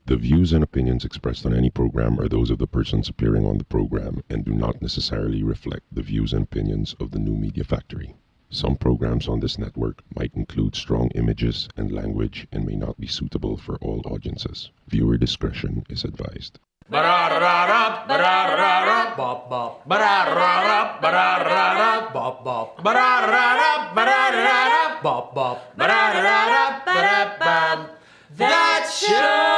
The views and opinions expressed on any program are those of the persons appearing on the program and do not necessarily reflect the views and opinions of the New Media Factory. Some programs on this network might include strong images and language and may not be suitable for all audiences. Viewer discretion is advised. That show.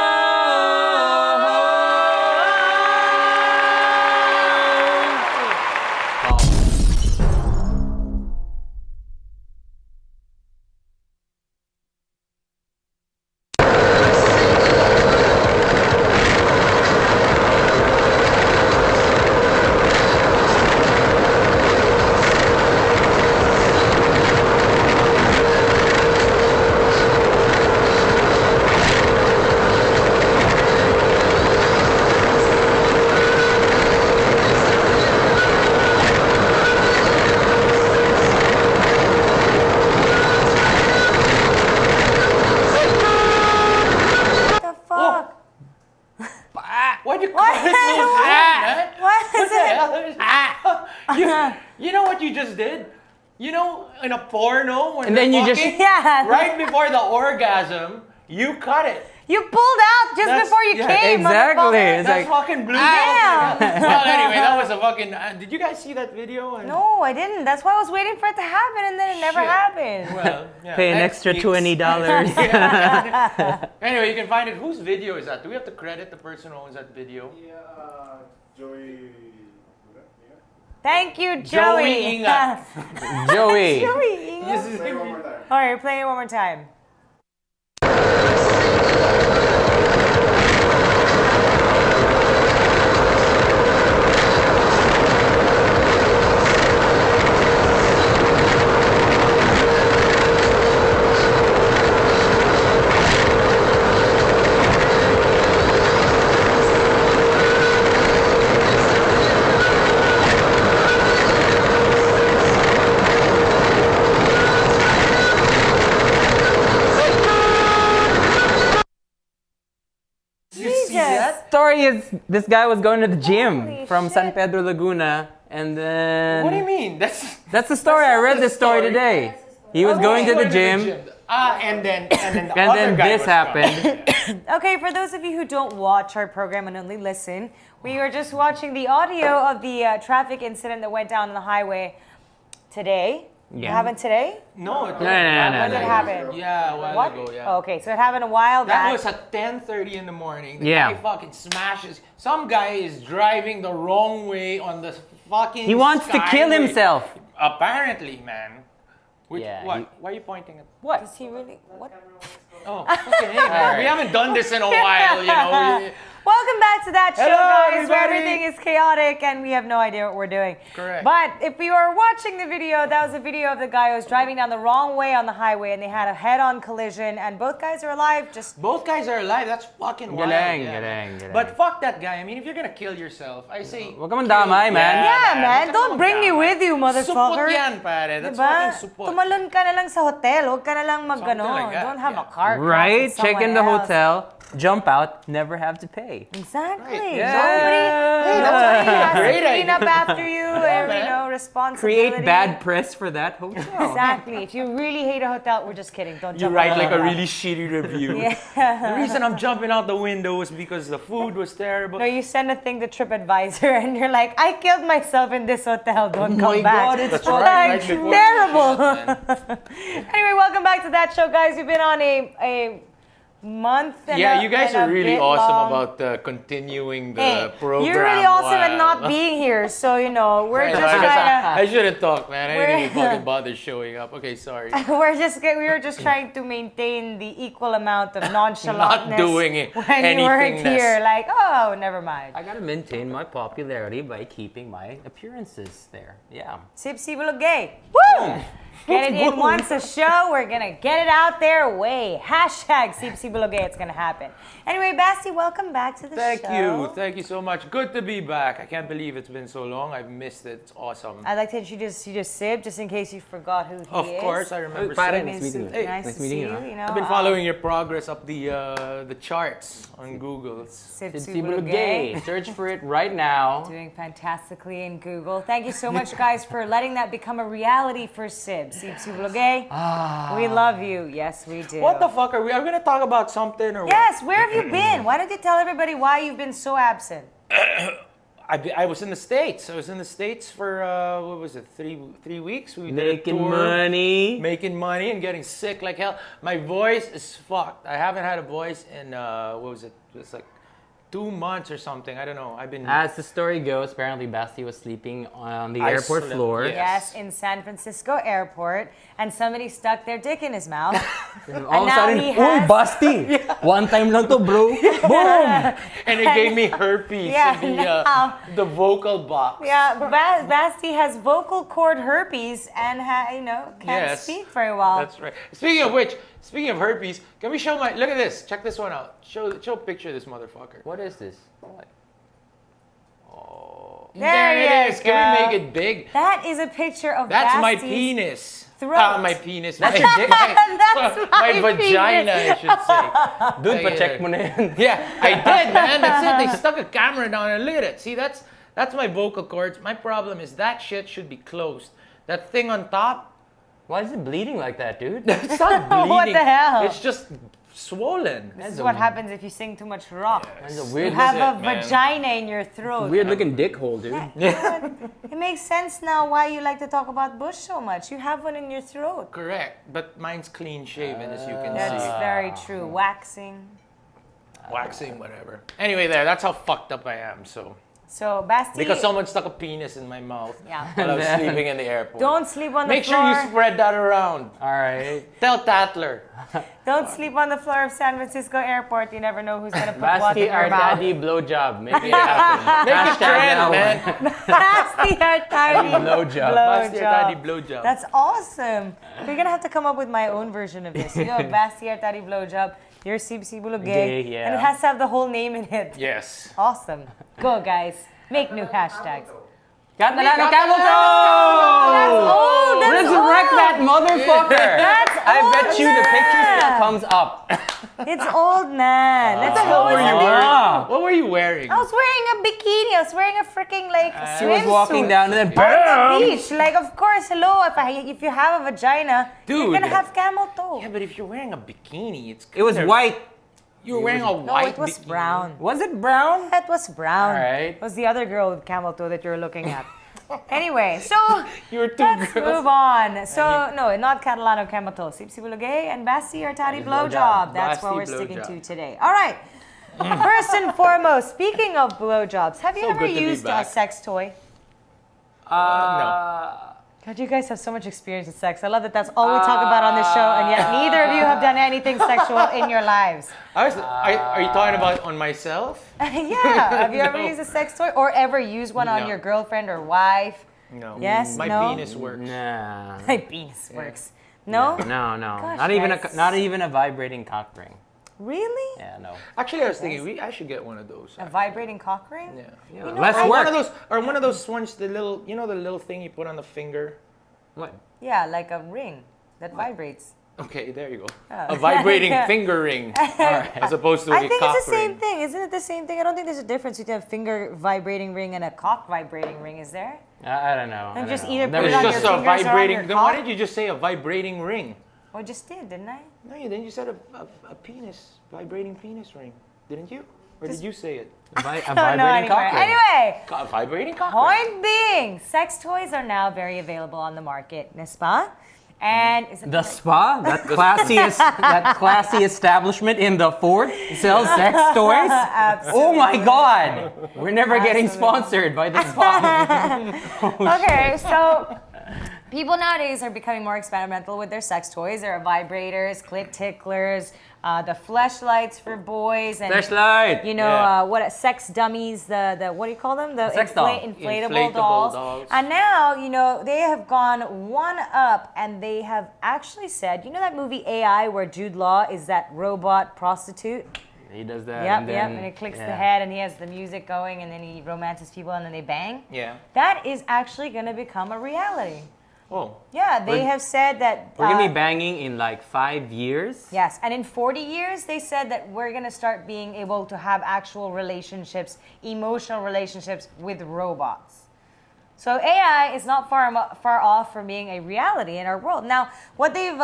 You know what you just did? You know, in a porno, when and then you fucking, right before the orgasm, you cut it. You pulled out just before you came. Exactly. It's That's like, fucking blue. Damn. Well, anyway, that was a fucking. Did you guys see that video? No, I didn't. That's why I was waiting for it to happen, and then it never happened. Well, yeah, pay an extra $20. Anyway, you can find it. Whose video is that? Do we have to credit the person who owns that video? Yeah, Joey. Thank you, Joey Joey. Inga. Joey. Joey Inga. Yes, Play one more time. All right, play it one more time. Story is this guy was going to the gym Holy from San shit. Pedro Laguna, and then What do you mean? That's the story. I read this story today. He was going to the gym, and then the and other then guy this was happened. Okay, for those of you who don't watch our program and only listen, we were just watching the audio of the traffic incident that went down on the highway today. Yeah. It happened today? No, No. When did it happen? Yeah, a while What? ago, yeah. Oh, okay, so it happened a while That back. was at 10:30 in the morning. The Yeah. guy fucking smashes. Some guy is driving the wrong way on the fucking. He wants to kill skyway. himself. Apparently, man. Yeah, What? Why are you pointing at? What? Is he really? What? Oh, okay. Hey, man, we haven't done this in a while, you know. Welcome back to that show, Hello, guys, where everybody. everything is chaotic and we have no idea what we're doing. Correct. But if you are watching the video, that was a video of the guy who was driving down the wrong way on the highway and they had a head-on collision and both guys are alive. Just Both guys are alive. That's fucking wild. Galing, yeah. galing. But fuck that guy. I mean, if you're gonna kill yourself, I say. Huwag ka mandamay, man. yeah, man, Huwag ka don't bring me magdamay. with you, motherfucker. Supot yan, pare. That's Diba? fucking supot. Tumalon ka na lang sa hotel. Huwag ka na lang Something like that, Don't have yeah. a car. crash Right? with Check in the someone else. hotel, jump out, never have to pay. Exactly. Right. Yeah. Nobody has to Great clean idea. up after you. Every man. responsibility. Create bad press for that hotel. Exactly. If you really hate a hotel, we're just kidding. Don't You jump write out like of a the really shitty review. Yeah. The reason I'm jumping out the window was because the food was terrible. No, you send a thing to TripAdvisor and you're like, I killed myself in this hotel. Don't come my back. God, it's That's fucking right, Like, right before terrible. shit, man. Anyway, welcome back to that show, guys. We've been on a month and Yeah, a- you guys and are a really bit awesome long. about continuing the Hey, program. you're really awesome at while- not being here. So, we're I just guess trying I shouldn't talk, man. I didn't We're- even fucking bother showing up. Okay, sorry. to, we were just trying to maintain the equal amount of nonchalantness. Not doing it. When you weren't Anythingness. here. Like, oh, never mind. I gotta maintain my popularity by keeping my appearances there. Yeah. Sibulo gay. Woo! Get it in once a show. We're gonna get it out there way. Hashtag Sibulo Gay. It's gonna happen. Anyway, Basti, welcome back to the show. Thank you so much. Good to be back. I can't believe it's been so long. I've missed it. It's awesome. I'd like to introduce you to Sib, just in case you forgot who he is. Of course, I remember. Parang Sib. nice meeting you. Hey, Nice to see you. You know, I've been following your progress up the charts on Google. Sibulo Sibulo Gay. Gay. Search for it right now. Doing fantastically in Google. Thank you so much, guys, for letting that become a reality for Sib. Sibulo Gay. We love you. Yes, we do. What the fuck are we? Are we gonna talk about something or Yes, where have you been? Why don't you tell everybody why you've been so absent? I was in the States. I was in the States for what was it? Three weeks. We did a Making tour, money. making money, and getting sick like hell. My voice is fucked. I haven't had a voice in what was it? It's like 2 months or something. I don't know. I've been. As the story goes, apparently Basti was sleeping on the I airport slept, floor. yeah. Yes, in San Francisco airport, and somebody stuck their dick in his mouth. All of a now sudden, he uy, has- Basti! One time lang to, bro. Boom! And it gave me herpes Yeah, in now- the vocal box. Yeah, Basti has vocal cord herpes and can't Yes. speak very well. That's right. Speaking of herpes, can we show look at this. Check this one out. Show a picture of this motherfucker. What is this? Oh. There you it is. Can we go. make it big? That is a picture of That's my Basti's penis. throat. My penis. That's my, your dick? That's my my vagina, I should say. Dude, Like, pa-check mo na yan. Yeah, I did, man. That's it. They stuck a camera down and look at it. See, that's my vocal cords. My problem is that shit should be closed. That thing on top, Why is it bleeding like that, dude? it's not bleeding. What the hell? It's just swollen. This is what happens if you sing too much rock. That's a You weird, have a it, man. vagina in your throat. weird looking dick hole, dude. It makes sense now why you like to talk about bush so much. You have one in your throat. Correct, but mine's clean shaven, as you can That's see. very true. Waxing. Waxing, whatever. Anyway, that's how fucked up I am. So, Basti, Because someone stuck a penis in my mouth Yeah. while I was sleeping in the airport. don't sleep on the Make floor. sure you spread that around. Alright. Tell Tatler. Don't sleep on the floor of San Francisco Airport. You never know who's gonna put water Basti in your mouth. Artadi blowjob. Make it happen. Make it Hashtag trend, that man. Basti Artadi Blowjob. Basti Artadi blowjob. That's awesome. We're gonna have to come up with my own version of this. You know, Basti Artadi blowjob. You're Sibulo Gay. Gay, yeah. And it has to have the whole name in it. Yes. Awesome. Go, guys. Make new hashtags. Got the Camel That's Toe! old. That's Resurrect old. that motherfucker! That's I old, bet you the picture man. still comes up. It's old, man. Let's What go. were you Ah. wearing? What were you wearing? I was wearing a bikini. I was wearing a freaking She was walking swimsuit. down and then On the BAM! beach. Like, of course, hello. If you have a vagina, you're Dude. gonna have camel toe. Yeah, but if you're wearing a bikini, it's It was kinda- white. You were wearing a No, white it was bikini. brown. Was it brown? That was brown. Alright. It was the other girl with camel toe that you were looking at. Anyway, so You were two let's girls. move on. So, no, not Catalano camel toe. Sibulo Gay and Basti Artadi blowjob. That's what Basti we're sticking blowjob. to today. All right. First and foremost, speaking of blowjobs, have you So ever good to be used a back. sex toy? God, you guys have so much experience with sex. I love that that's all we talk about on this show, and yet neither of you have done anything sexual in your lives. Are you talking about on myself? Yeah. Have you ever No. used a sex toy or ever used one on No. your girlfriend or wife? No. Yes, My no? penis works. Nah. My penis works. No? No. Gosh, guys. Not even a vibrating cock ring. Really? Yeah, no. Actually, I was thinking I should get one of those. A vibrating cock ring? Yeah. Less Or work. one of those ones, the little thing you put on the finger. What? Yeah, like a ring that vibrates. Okay, there you go. Oh. A vibrating finger ring, as opposed to a I think cock it's the same ring. thing. Isn't it the same thing? I don't think there's a difference between a finger vibrating ring and a cock vibrating ring, is there? I don't know. And I just don't know. either There put it It's was on just your a fingers or on vibrating. your Then why cock? did you just say a vibrating ring? I just did, didn't I? No, you didn't. You said a penis, vibrating penis ring, didn't you? Or did you say it? A I don't know vibrating anymore. cock ring. Anyway, Vibrating cock ring. point being, sex toys are now very available on the market, n'est-ce pas? And is it The spa, that classy establishment in the fort, sells sex toys. Oh my God! We're never getting sponsored by the spa. Okay, so People nowadays are becoming more experimental with their sex toys. There are vibrators, clit ticklers, the fleshlights for boys, and Flashlight. you know Yeah. what? Sex dummies. The what do you call them? The Sex doll. inflatable Inflatable dolls. dolls. And now they have gone one up, and they have actually said, that movie AI where Jude Law is that robot prostitute. He does that. Yep, and yep. then, And it clicks the yeah. head, and he has the music going, and then he romances people, and then they bang. Yeah. That is actually going to become a reality. Oh. Yeah, they have said that. We're gonna be banging in like 5 years. Yes, and in 40 years, they said that we're going to start being able to have actual relationships, emotional relationships with robots. So AI is not far off from being a reality in our world. Now, what they've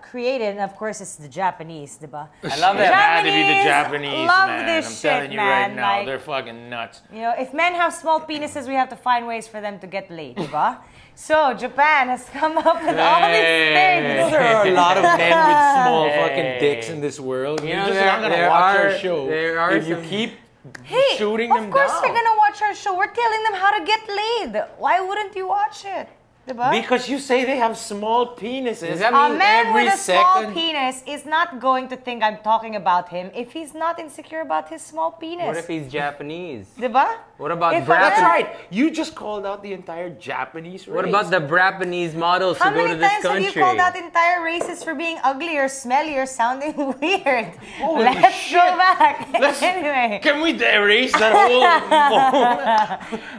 created, and of course, it's the Japanese, diba? I love It that. had to be the Japanese, love man. this I'm shit, telling you man. right now, Like, they're fucking nuts. if men have small penises, we have to find ways for them to get laid, diba? So Japan has come up with all these things. There are a lot of men with small fucking dicks in this world. You're just not gonna watch our show there are if you some- keep Hey, shooting of them course down. they're gonna watch our show. We're telling them how to get laid. Why wouldn't you watch it? Diba? Because you say they have small penises. Does that A mean man every with a small second- penis is not going to think I'm talking about him if he's not insecure about his small penis. What if he's Japanese? Diba? What about If Brap- That's a- right. You just called out the entire Japanese race. What about the Japanese models How to go many to this times have country? you called out entire races for being ugly or smelly or sounding weird? Holy Let's shit. go back. Let's- Anyway. Can we erase that whole...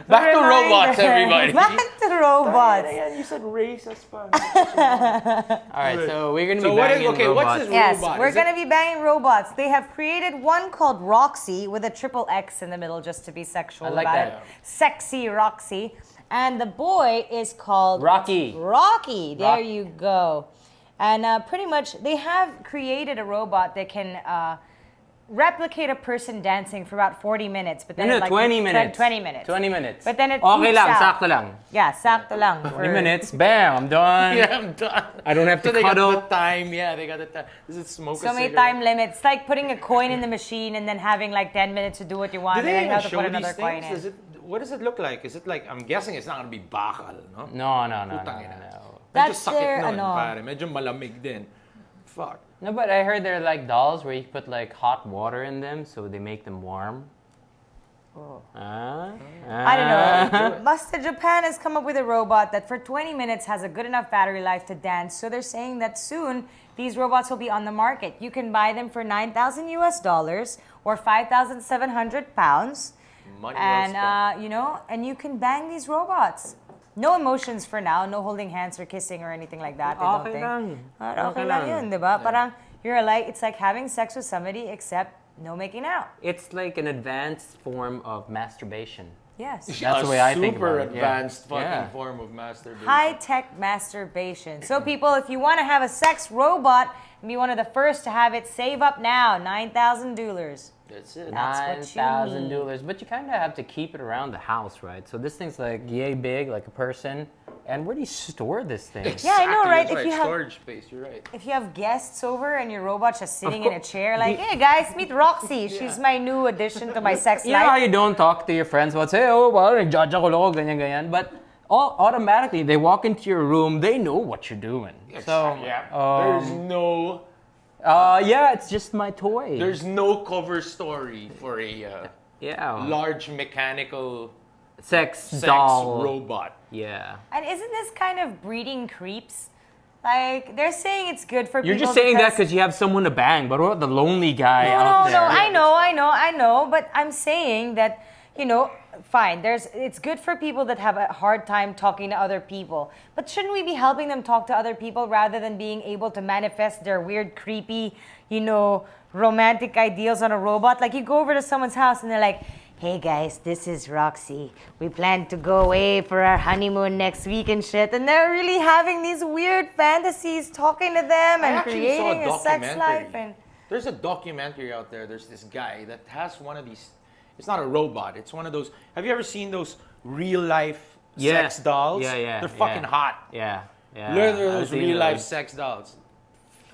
Back to Reminder. robots, everybody. Back to robots. Yeah, you said race as well. All right, so we're gonna be So what is- banging okay, what's robots. this- Yes, Robot, we're is going to be banging robots. They have created one called Roxy with a triple X in the middle just to be sexual I like about that. it. Sexy Roxy. And the boy is called Rocky. Rocky. There Rock- you go. And pretty much they have created a robot that can replicate a person dancing for about 40 minutes. But then No, it, like, 20 minutes. 20 minutes. 20 minutes. But then it Okay peaks lang, out. sakto lang. Yeah, sakto lang. 20 minutes, bam, I'm done. Yeah, I'm done. I don't have to So they cuddle. got the time. Yeah, they got the time. Does it smoke So a many cigarette? time limits. It's like putting a coin in the machine and then having like 10 minutes to do what you want. Do and they then you even have to show put these another coin things? in. What does it look like? Is it like, I'm guessing it's not gonna be bakal, no? No. Putang ina. Medyo That's sakit their, nun, ano. pare. Medyo malamig din. Fuck. No, but I heard they're like dolls where you put like hot water in them so they make them warm. I don't know. Basti Japan has come up with a robot that for 20 minutes has a good enough battery life to dance. So they're saying that soon these robots will be on the market. You can buy them for $9,000 US or 5,700 pounds. Money And well spent. and you can bang these robots. No emotions for now, no holding hands or kissing or anything like that. I don't Okay think. lang. Okay Okay lang lang. yun, diba? Parang it's like having sex with somebody except no making out. It's like an advanced form of masturbation. Yes. That's the way I think Super about it, yeah. advanced fucking Yeah. form of masturbation. High-tech masturbation. So people, if you want to have a sex robot and be one of the first to have it, save up now, $9,000. That's it. That's what you $9,000. But you kind of have to keep it around the house, right? So this thing's like yay big, like a person. And where do you store this thing? Yeah, I know, Exactly, right? that's If you have- storage space, you're right. If you have guests over and your robot's just sitting in a course. chair, like, hey guys, meet Roxy. She's my new addition to my sex You know how life. you don't talk to your friends about, say, oh, well, nag-judge ako loko, ganyan. But automatically, they walk into your room, they know what you're doing. So, yeah. um, There's no yeah, it's just my toy. There's no cover story for a yeah. large mechanical sex sex doll. robot. Yeah. And isn't this kind of breeding creeps? Like, they're saying it's good for You're people just saying that because you have someone to bang, but what about the lonely guy out there? No, I know, but I'm saying that, fine, it's good for people that have a hard time talking to other people. But shouldn't we be helping them talk to other people rather than being able to manifest their weird, creepy, romantic ideals on a robot? Like, you go over to someone's house and they're like, hey guys, this is Roxy. We plan to go away for our honeymoon next week and shit. And they're really having these weird fantasies, talking to them I and actually saw creating a sex documentary. life. And There's a documentary out there. There's this guy that has one of these. It's not a robot. It's one of those. Have you ever seen those real life Yeah. sex dolls? Yeah. They're fucking hot. Yeah. Literally I've those seen real life those. sex dolls.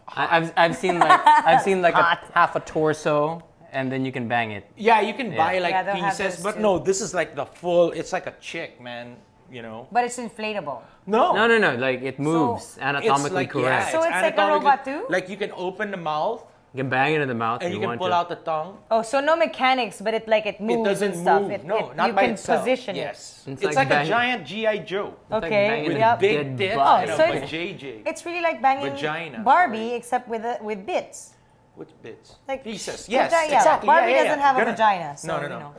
I've seen like half a torso, and then you can bang it. Yeah, you can buy like Yeah, they'll have pieces, those but too. no, this is like the full. It's like a chick, man. you know. But it's inflatable. No. No. Like it moves anatomically correct. So it's like a anatomically- robot too? Like you can open the mouth You can bang it in the mouth and if you you can want pull to. out the tongue. Oh, so no mechanics, but it It moves doesn't and stuff. move. No, not you by can itself. position it. Yes. It's It's like like a bang- giant G.I. Joe. It's like Okay, banging With a yep. big dead tits body. and so a it's- JJ. It's really like banging Vagina, Barbie, sorry. except with bits. Which bits? Like Pieces. Yes, vagina. exactly. Barbie yeah, doesn't have a Ganun. vagina, so no. you know.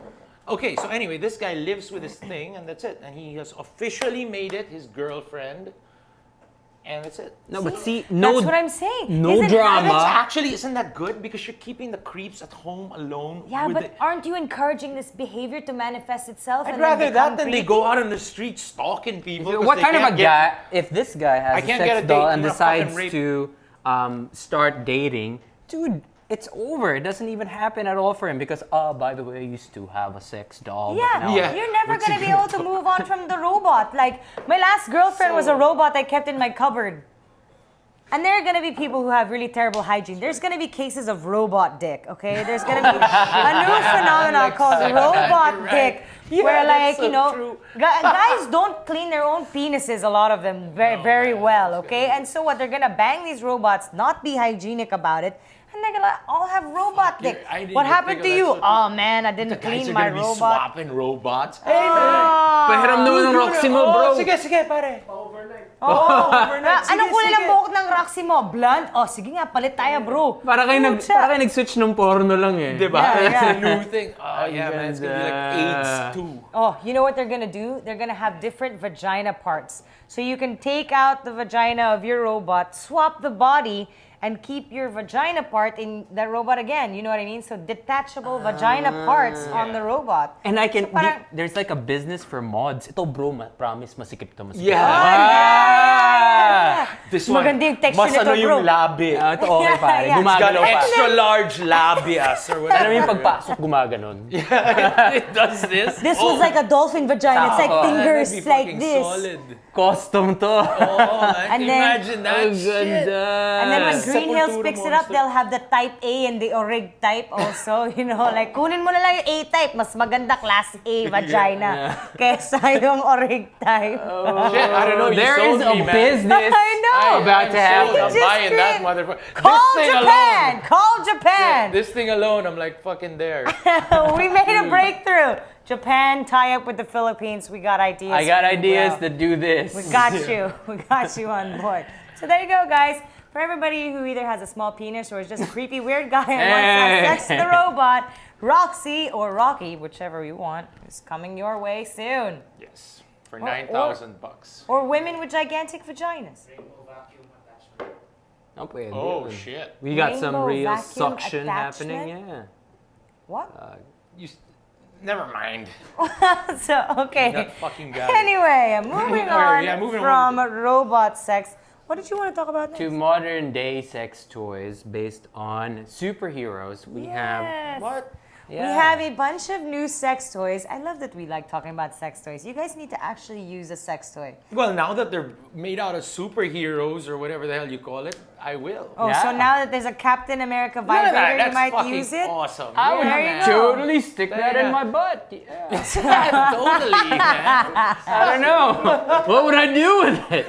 Okay, so anyway, this guy lives with his thing, and that's it. And he has officially made it his girlfriend, and that's it. No, but see, no, That's what I'm saying. no Isn't drama. That's having- actually, isn't that good? Because you're keeping the creeps at home alone. Yeah, with but aren't you encouraging this behavior to manifest itself? I'd and then rather become that than they creepy? go out on the street stalking people. 'cause What they kind of a can't get- guy, if this guy I has a can't get sex a doll date, and I'm gonna fucking decides rape to start dating, dude, it's over. It doesn't even happen at all for him because, by the way, I used to have a sex doll. but Yeah, now- Yeah. you're never What's gonna he be able to move on from the robot. Like my last girlfriend was a robot I kept in my cupboard. And there are gonna be people who have really terrible hygiene. There's gonna be cases of robot dick, okay? There's gonna be a new phenomenon called robot You're right. dick, Yeah, where that's like so true. guys don't clean their own penises. A lot of them very well, okay? And so what? They're gonna bang these robots, not be hygienic about it. And they're gonna all have robot dick. I didn't What even happened think to of you? that, so Oh man, I The didn't guys clean are my gonna be robot. swapping robots. Hey, man! Pahiram naman ng Roxy mo, bro. Sige, pare. Anong kulay ng buhok ng Roxy mo? Blonde? Oh, sige nga, palit tayo, bro. Para kayo, Pucha. para kayo nag-switch ng porno lang eh. Diba? Yeah, That's yeah. a new thing. Oh, yeah, man. It's gonna be like AIDS too. Oh, you know what they're gonna do? They're gonna have different vagina parts. So you can take out the vagina of your robot, swap the body, and keep your vagina part in the robot again. You know what I mean? So detachable vagina parts on the robot. And I can, parang- there's like a business for mods. Ito bro, promise, masikip to, masikip. Yeah. Ah! This one, Maganda yung texture mas nito, ano bro. yung labi. Ito okay Yeah, pare, yeah. It's got gumagano pa. extra large labias or whatever. Alam mo yung pagpasok, gumaganon. It does this. This was like a dolphin vagina. It's like Oh, fingers That'd be like fucking this. Solid. Custom to. Oh, man. And then- Imagine that Ang shit. ganda. And then when Sa Green Hills kultura picks it monster. up, they'll have the type A and the orig type also. You know, like kunin mo na lang yung A type. Mas maganda class A vagina kesa yung orig type. Shit, I don't know. You There sold is a me, man. business I know. about to happen. I'm just buying that create- motherfucker. Call This thing Japan! alone. Call Japan! This thing alone, I'm like fucking there. We made a breakthrough. Japan, tie up with the Philippines. We got ideas. I got for you, ideas bro. to do this. We got you. We got you on board. So there you go, guys. For everybody who either has a small penis or is just a creepy weird guy and wants to have sex with the robot, Roxy or Rocky, whichever you want, is coming your way soon. Yes, for $9,000 bucks. Or women with gigantic vaginas. Oh, pwede. Oh shit! We got some Rainbow real vacuum suction happening, attachment? yeah. What? Never mind. So, okay. That fucking guy. Anyway, moving on Yeah, moving from on. robot sex. What did you want to talk about next? To modern day sex toys based on superheroes, we have. Yes. What? We have a bunch of new sex toys. I love that we like talking about sex toys. You guys need to actually use a sex toy. Well, now that they're made out of superheroes or whatever the hell you call it, I will. Oh, Yeah. so now that there's a Captain America Look at that, vibrator, you that's might fucking use it. awesome. I would There you go. totally stick that Yeah. in my butt. Yeah. Totally, man. I don't know. What would I do with it?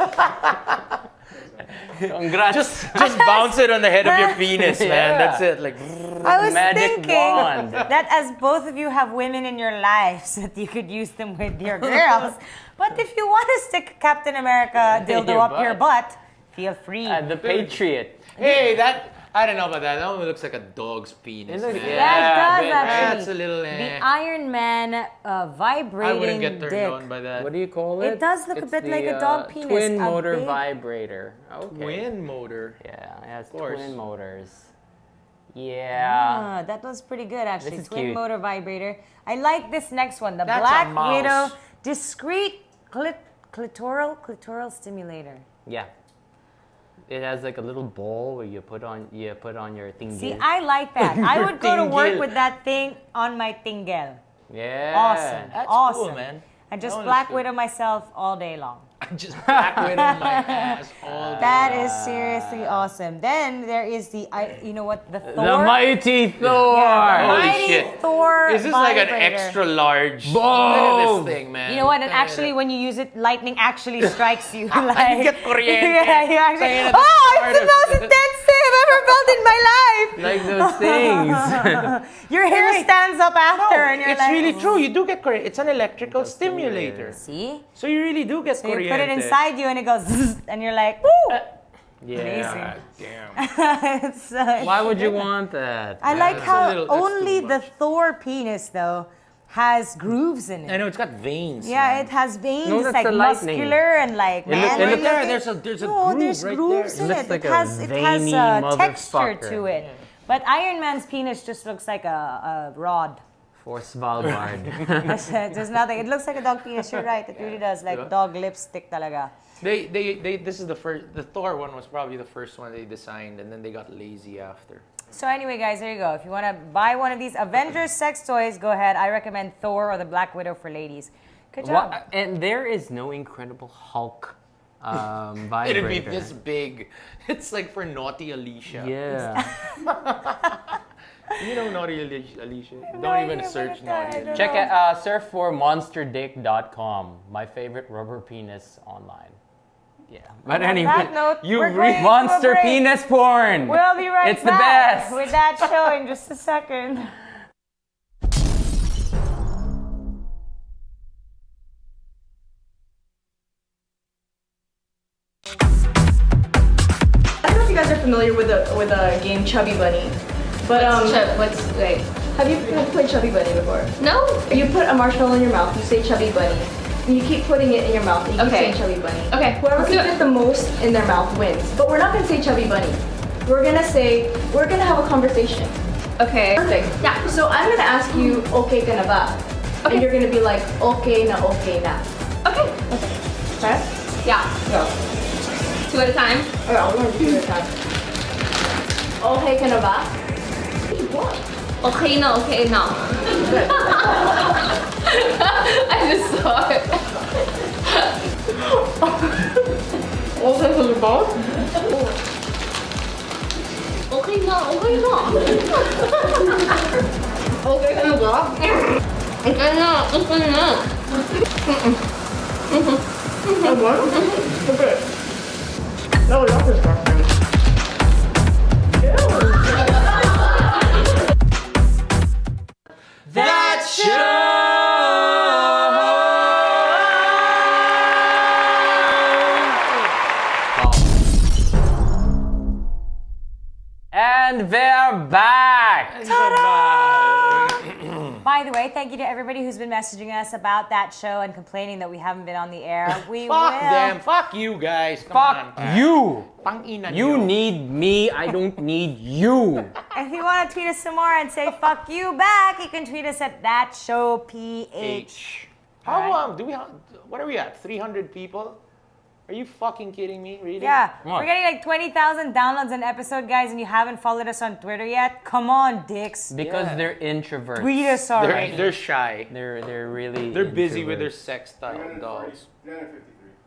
Congrats. Just bounce it on the head of your penis, man. Yeah. That's it. Like, I was Magic thinking wand. that as both of you have women in your lives, that you could use them with your girls. But if you want to stick Captain America dildo Your up your butt, feel free. The Patriot. hey, that I don't know about that. That one looks like a dog's penis. It looks- man. yeah. That does but actually. That's a little. The Iron Man vibrating I wouldn't get turned dick. on by that. What do you call it? It does look a It's bit like the, a dog penis, Twin a motor big- vibrator. Okay. Twin motor. Yeah, it has course. twin motors. Yeah. Ah, that was pretty good actually. This is Twin cute. motor vibrator. I like this next one, the That's a Black mouse. Widow discreet clitoral stimulator. Yeah. It has like a little ball where you put on your thingy. See, I like that. I would go to work Tingle. with that thing on my tingel. Yeah. Awesome. That's awesome. cool, man. And just That one Black looks good. Widow myself all day long. just Black Widow my ass all day. That is seriously awesome. Then there is the, you know what, the Thor? The mighty Thor. Yeah, the Holy mighty shit. Thor Is this like an vibrator. extra large? Boom. Look at this thing, man. You know what? And actually, when you use it, lightning actually strikes you. Like, you get kuryente. yeah, you actually. Saying at the Oh, start it's the of- most intense thing I've ever felt in my life. Like those things. Your hair stands up after, and you're it's like, really true. You do get kuryente. It's an electrical stimulator. See? So you really do get So you kuryente. put it inside you, and it goes, zzz, and you're like, woo! Yeah. Damn. It's, Why would you want that? I like That's how a little- that's only too the much. Thor penis, though, has grooves in I it. know it's got veins. Yeah, man. it has veins, No, that's like the lightning. muscular and like It look- manly it Right looks- there, looking. there's a No, groove there's right grooves there. in Looks it. like It a has veiny texture motherfucker. to it. But Iron Man's penis just looks like a rod. For Svalbard. There's nothing. It looks like a dog penis. You're right. It really does. Like dog lipstick talaga. They this is the first. The Thor one was probably the first one they designed, and then they got lazy after. So anyway, guys, there you go. If you want to buy one of these Avengers sex toys, go ahead. I recommend Thor or the Black Widow for ladies. Good job. And there is no Incredible Hulk vibrator. It'd be this big. It's like for naughty Alicia. Yeah. You know naughty Alicia. no Don't even idea search what that naughty. is. Alicia. Check it. Surf for monsterdick.com. My favorite rubber penis online. Yeah. But On anyway, that note, you we're going to a monster break. penis porn. We'll be right It's the back best. with that show in just a second. I don't know if you guys are familiar with a game Chubby Bunny, but Wait. have you played Chubby Bunny before? No? You put a marshmallow in your mouth, you say Chubby Bunny, and you keep putting it in your mouth, and you keep Okay. saying Chubby Bunny. Okay, Whoever let's do can it. fit the most in their mouth wins. But we're not gonna say Chubby Bunny. We're gonna have a conversation. Okay. Perfect. Yeah. So I'm gonna ask you, okay ka na ba? Okay. And you're gonna be like, okay na, okay na. Okay. Okay? Yeah. Go. 2 at a time. Okay, I'm gonna do it time. Okay ka na ba? What? Okay na, okay na. I just saw it. Okay ka na ba? Okay na, okay na. Okay ka na ba? Okay na, okay na. Okay. No, that's disgusting. That And they're back. By the way, thank you to everybody who's been messaging us about that show and complaining that we haven't been on the air. We Fuck will. them. Fuck you guys. Come Fuck on. you. Pang-ina You nyo. need me. I don't need you. If you want to tweet us some more and say fuck you back, you can tweet us at that show PH. How do we? What are we at? 300 people? Are you fucking kidding me? Really? Yeah, What? we're getting like 20,000 downloads an episode, guys, and you haven't followed us on Twitter yet? Come on, dicks. Because Yeah. they're introverts. Tweet us already. They're shy. They're really. They're busy with their introverts. sex style dolls.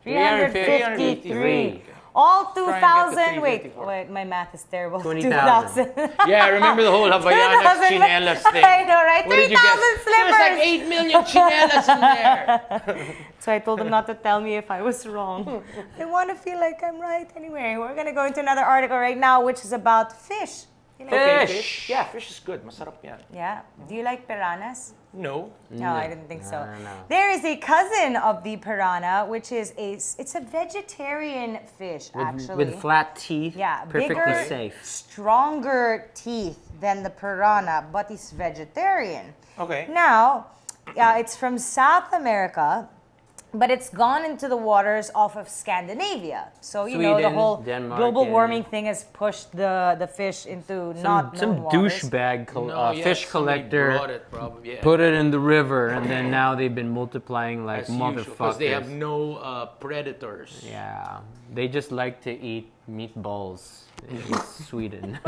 353. All 2,000. Wait, 354. wait, my math is terrible. 20,000. Yeah, remember the whole Havaianas 2,000. chinelas thing? I know, right? What did you get? 3,000 There was like slippers. 8 million chinelas in there. So I told them not to tell me if I was wrong. I want to feel like I'm right. Anyway, we're going to go into another article right now, which is about fish. You like Okay, Fish. Yeah, fish is good. Masarap yan. Yeah. Do you like piranhas? No. No, I didn't think so. No. There is a cousin of the piranha, which is it's a vegetarian fish, actually. With flat teeth. Yeah, Perfectly bigger, safe. stronger teeth than the piranha, but it's vegetarian. Okay. Now, it's from South America, but it's gone into the waters off of Scandinavia. So, you know, the Sweden, whole Denmark, global yeah. warming thing has pushed the fish into not Some known waters. douchebag Yeah, fish somebody collector brought it, probably. Yeah. put it in the river, and then now they've been multiplying like As usual, because motherfuckers. they have no predators. Yeah, they just like to eat Meatballs in Sweden.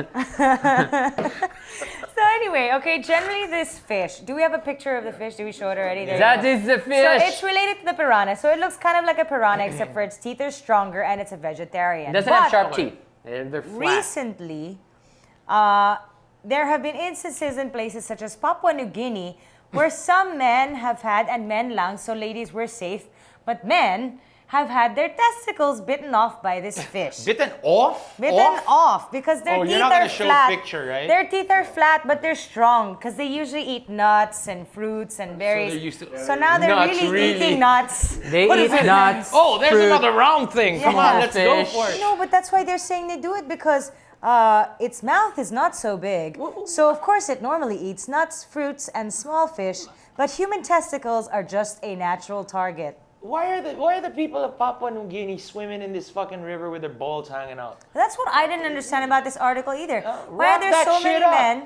So anyway, okay, generally this fish, do we have a picture of the fish? Do we show it already? There you That go. is the So fish. it's related to the piranha. So it looks kind of like a piranha, except for its teeth are stronger and it's a vegetarian. It doesn't But have sharp teeth. They're flat. recently, there have been instances in places such as Papua New Guinea where some men have had, and men lang, so ladies were safe, but men have had their testicles bitten off by this fish. Bitten off? Bitten off because their Oh, teeth you're not are gonna show a flat. picture, right? Their teeth are flat, but they're strong because they usually eat nuts and fruits and berries. they're used to- So now they're Nuts, really, really? eating nuts. They What eat is it? nuts. Oh, there's fruit. another round thing. Come on, let's go Fish. for it. No, but that's why they're saying they do it because its mouth is not so big. So of course it normally eats nuts, fruits, and small fish. But human testicles are just a natural target. Why are the people of Papua New Guinea swimming in this fucking river with their balls hanging out? That's what I didn't understand about this article either. Why are wrap there that so shit many up. men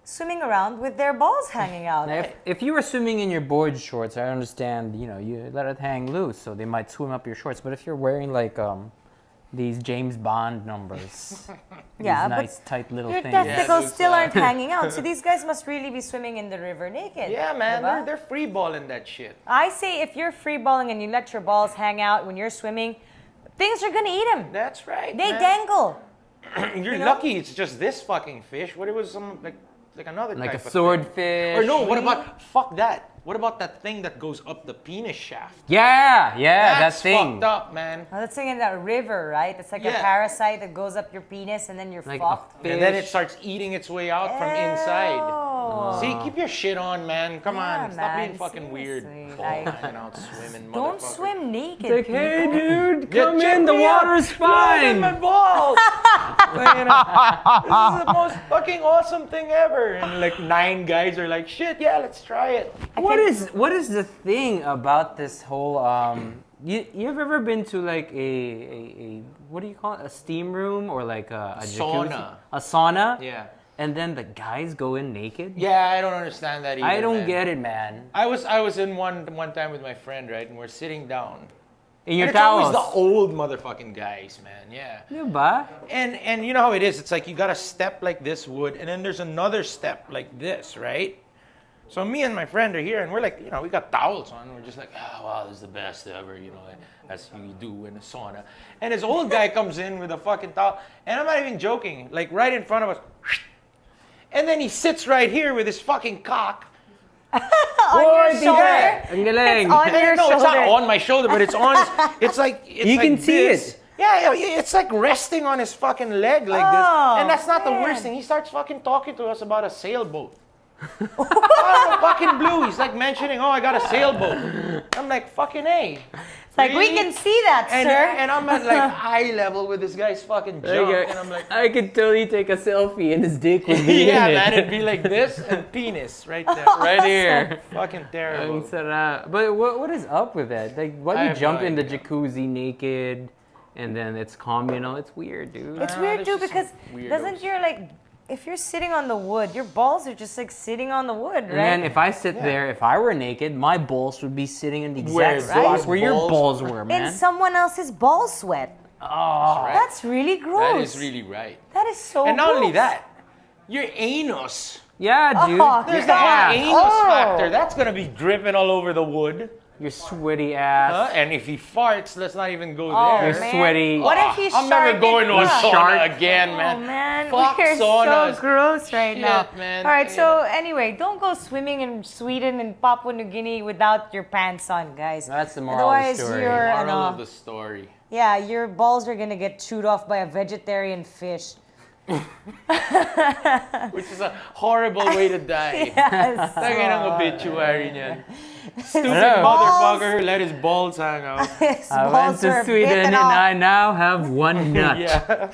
swimming around with their balls hanging out? Now, if you were swimming in your board shorts, I understand, you let it hang loose, so they might swim up your shorts. But if you're wearing like these James Bond numbers, Yeah, these but nice tight little your things. testicles it's, still aren't hanging out. So these guys must really be swimming in the river naked. Yeah, man, diba? they're free balling that shit. I say if you're free balling and you let your balls hang out when you're swimming, things are gonna eat them. That's right. They man. dangle. You're lucky it's just this fucking fish. What if it was some like another Like a type of swordfish. thing? Or no, what about fuck that? What about that thing that goes up the penis shaft? Yeah, that That's thing. fucked up, man. Well, that's in that river, right? It's like a Yeah. parasite that goes up your penis and then you're Like fucked. a And then it fish. starts eating its way out from inside. See, keep your shit on, man. Come Yeah, on, stop being man, fucking weird. seriously, Ball like- hanging out swimming, Don't motherfucker. swim naked. Like, hey, people. dude, Yeah, come check in. The me out. water's Look at my fine. balls. You know, this is the most fucking awesome thing ever. And like 9 guys are like, shit, yeah, let's try it. What is the thing about this whole you have ever been to like a what do you call it, a steam room or like a jacuzzi? Sauna. A sauna? Yeah. And then the guys go in naked? Yeah, I don't understand that either. I don't man. get it, man. I was in one time with my friend, right? And we're sitting down. In your And it's always towels. the old motherfucking guys, man. Yeah. Diba? And you know how it is. It's like you got a step like this wood, and then there's another step like this, right? So me and my friend are here, and we're like, we got towels on. We're just like, oh, wow, this is the best ever, as you do in a sauna. And this old guy comes in with a fucking towel, and I'm not even joking, like right in front of us. And then he sits right here with his fucking cock. On your shoulder. Ang galing. It's on your No, it's not shoulder. on my shoulder, but it's on. It's like You like can see this. it. Yeah, it's like resting on his fucking leg like this. Oh, And that's not the man. worst thing. He starts fucking talking to us about a sailboat. Out of the fucking blue, he's like mentioning, I got a sailboat. I'm like, fucking A. It's like, we Really? can see that, And, sir. and I'm at like eye level with this guy's fucking junk. And I'm like, I could totally take a selfie and his dick would be yeah, in it. man, it'd be like this and penis right there. right here. Fucking terrible. Ang sarap. But what is up with that? Like, why I do you have jump no in the idea. jacuzzi naked and then it's communal? It's weird, dude. It's Ah, weird there's too just because some weirdos. doesn't your if you're sitting on the wood, your balls are just like sitting on the wood, And right? then if I sit there, if I were naked, my balls would be sitting in the Where exact spot those where your balls- balls were, in man. someone else's ball sweat. Oh, That's really gross. That is really right. That is so And not only gross. that, your anus. yeah, dude. Oh, There's Yeah. the whole anus Oh. factor. That's gonna be dripping all over the wood. Your sweaty ass. And if he farts, let's not even go Oh, there. Your man. sweaty- What if he I'm never sharted going to a up? sauna Shark. again, Oh man. man, Fuck we're saunas. so gross right Shit, now. man. All right, so anyway, don't go swimming in Sweden and Papua New Guinea without your pants on, guys. That's the moral of the Otherwise, story. you're Moral of the story. yeah, your balls are gonna get chewed off by a vegetarian fish. Which is a horrible way to die. Yes. Tangin ang obituary niyan. Stupid Hello. motherfucker who let his balls hang out. His I went balls to are Sweden bitten and off. I now have one nut. Yeah.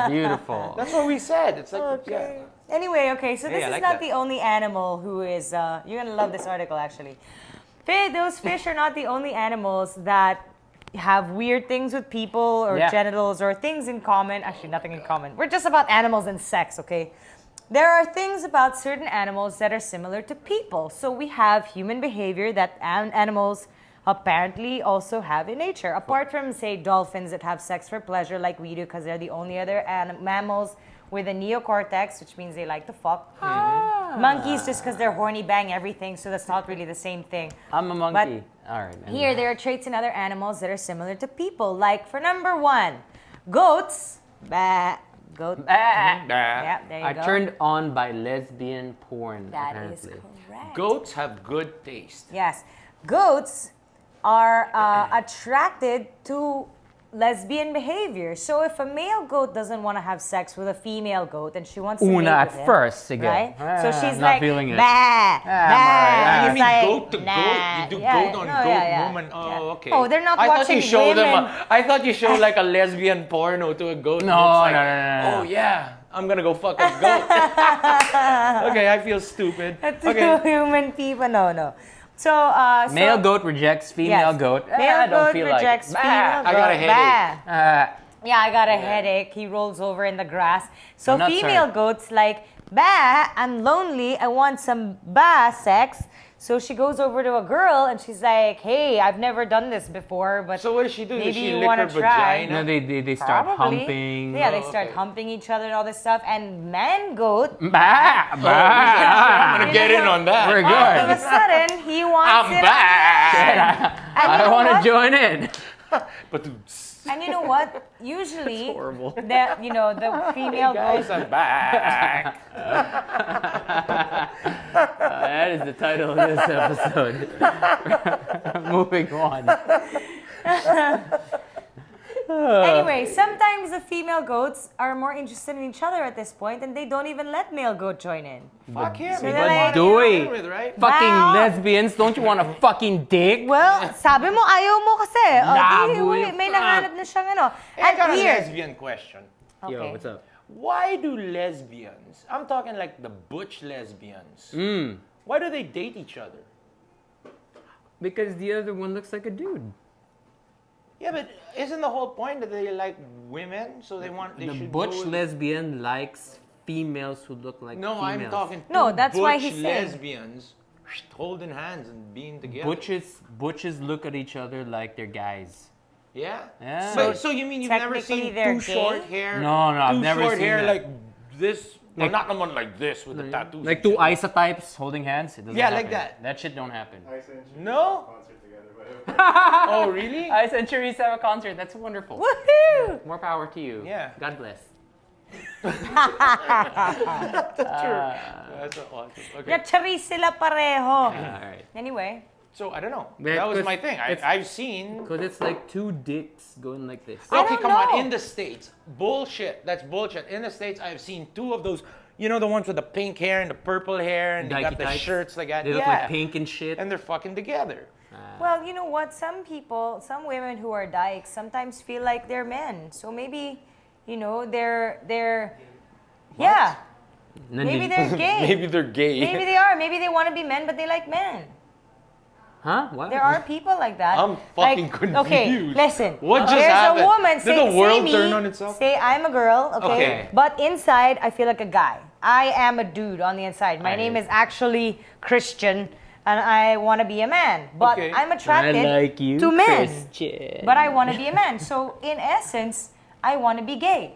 Beautiful. That's what we said. It's like, Okay. Anyway, okay, so this Hey, I is like not that. the only animal who is. You're gonna love this article actually. Those fish are not the only animals that have weird things with people or Yeah. genitals or things in common. Actually, nothing in common. We're just about animals and sex, okay? There are things about certain animals that are similar to people. So we have human behavior that animals apparently also have in nature. Apart from, say, dolphins that have sex for pleasure like we do because they're the only other mammals with a neocortex, which means they like to fuck. Monkeys just because they're horny, bang everything, so that's not really the same thing. I'm a monkey. All right. anyway. Here, there are traits in other animals that are similar to people. Like, for number one, goats. Bah. Goat. Yeah, there you I go. turned on by lesbian porn. That is apparently. correct. Goats have good taste. Yes. Goats are attracted to lesbian behavior. So if a male goat doesn't want to have sex with a female goat and she wants to mate At with him, first, sige. right? So she's not like, feeling it. bah, bah. alright. You He's mean like, goat to nah. goat? You do Yeah, goat on no, goat yeah. woman? Oh, Yeah. okay. Oh, they're not I thought watching you showed women. I thought you showed like a lesbian porno to a goat. No, and it's like, no. Oh yeah, I'm gonna go fuck a goat. Okay, I feel stupid. Two Okay. human people. No. So, Male goat rejects female yes. goat. Male I don't goat feel rejects like it. female goat. I got a headache. Bah. Yeah, I got a headache. He rolls over in the grass. So I'm not female sorry. goats like, bah, I'm lonely. I want some bah sex. So she goes over to a girl and she's like, hey, I've never done this before, but So what does she do? maybe Does she you lick want her to try. vagina? No, they start Probably. humping. Yeah, they Oh, start okay. humping each other and all this stuff. And man goat, Bah, I'm bah. gonna get in on that. We're all of a good. sudden, he wants I'm it. back. And you I know want what? to join in. But And you know what? Usually, horrible. the female guys, goat. I'm back. That is the title of this episode. Moving on. Anyway, sometimes the female goats are more interested in each other at this point, and they don't even let male goat join in. Fuck him. So He they're doesn't like, want to do be it. with, right? Fucking Wow. lesbians, don't you want a fucking dick? Well, sabi mo ayaw mo kasi. Naboy. May nahanap na siyang ano. Hey, I got a here. lesbian question. Okay. Yo, what's up? Why do lesbians, I'm talking like the butch lesbians, why do they date each other? Because the other one looks like a dude. Yeah, but isn't the whole point that they like women, so they The should butch go with- lesbian likes females who look like No, females. I'm talking No, two that's why butch he's saying- lesbians holding hands and being together. Butches look at each other like they're guys. Yeah. Yeah. So you mean you've never Technically seen they're two short gay? hair? No, I've two never short seen hair that. like this. Well, Like- not the one like this with the tattoos. Like and two shit. isotypes holding hands. It doesn't Yeah, happen. like that. That shit don't happen. I sent you No? a concert together, but Oh, really? Ice and Cherise have a concert. That's wonderful. Woohoo! More power to you. Yeah. God bless. That's awesome. Okay. Yeah, charis sila pareho. All right. Anyway, So I don't know. Yeah, That was 'cause my thing. it's- I've seen. Because it's like two dicks going like this. I Okay, don't come on. know. In the States, bullshit. That's bullshit. In the States, I've seen two of those. You know the ones with the pink hair and the purple hair, and they got the Dykey types. shirts like that. They look yeah. like pink and shit. And they're fucking together. well, you know what? Some people, some women who are dykes sometimes feel like they're men. So maybe, they're yeah. Maybe they're gay. Maybe they're gay. Maybe they are. Maybe they want to be men, but they like men. Huh? What? There are people like that. I'm fucking Okay, confused. listen. What just There's happened? a woman. Did Say, the world say me, turn on itself? Say I'm a girl, okay? Okay. But inside, I feel like a guy. I am a dude on the inside. My name is actually Christian, and I want to be a man. But Okay. I'm attracted you, to men. Christian. But I want to be a man. So in essence, I want to be gay.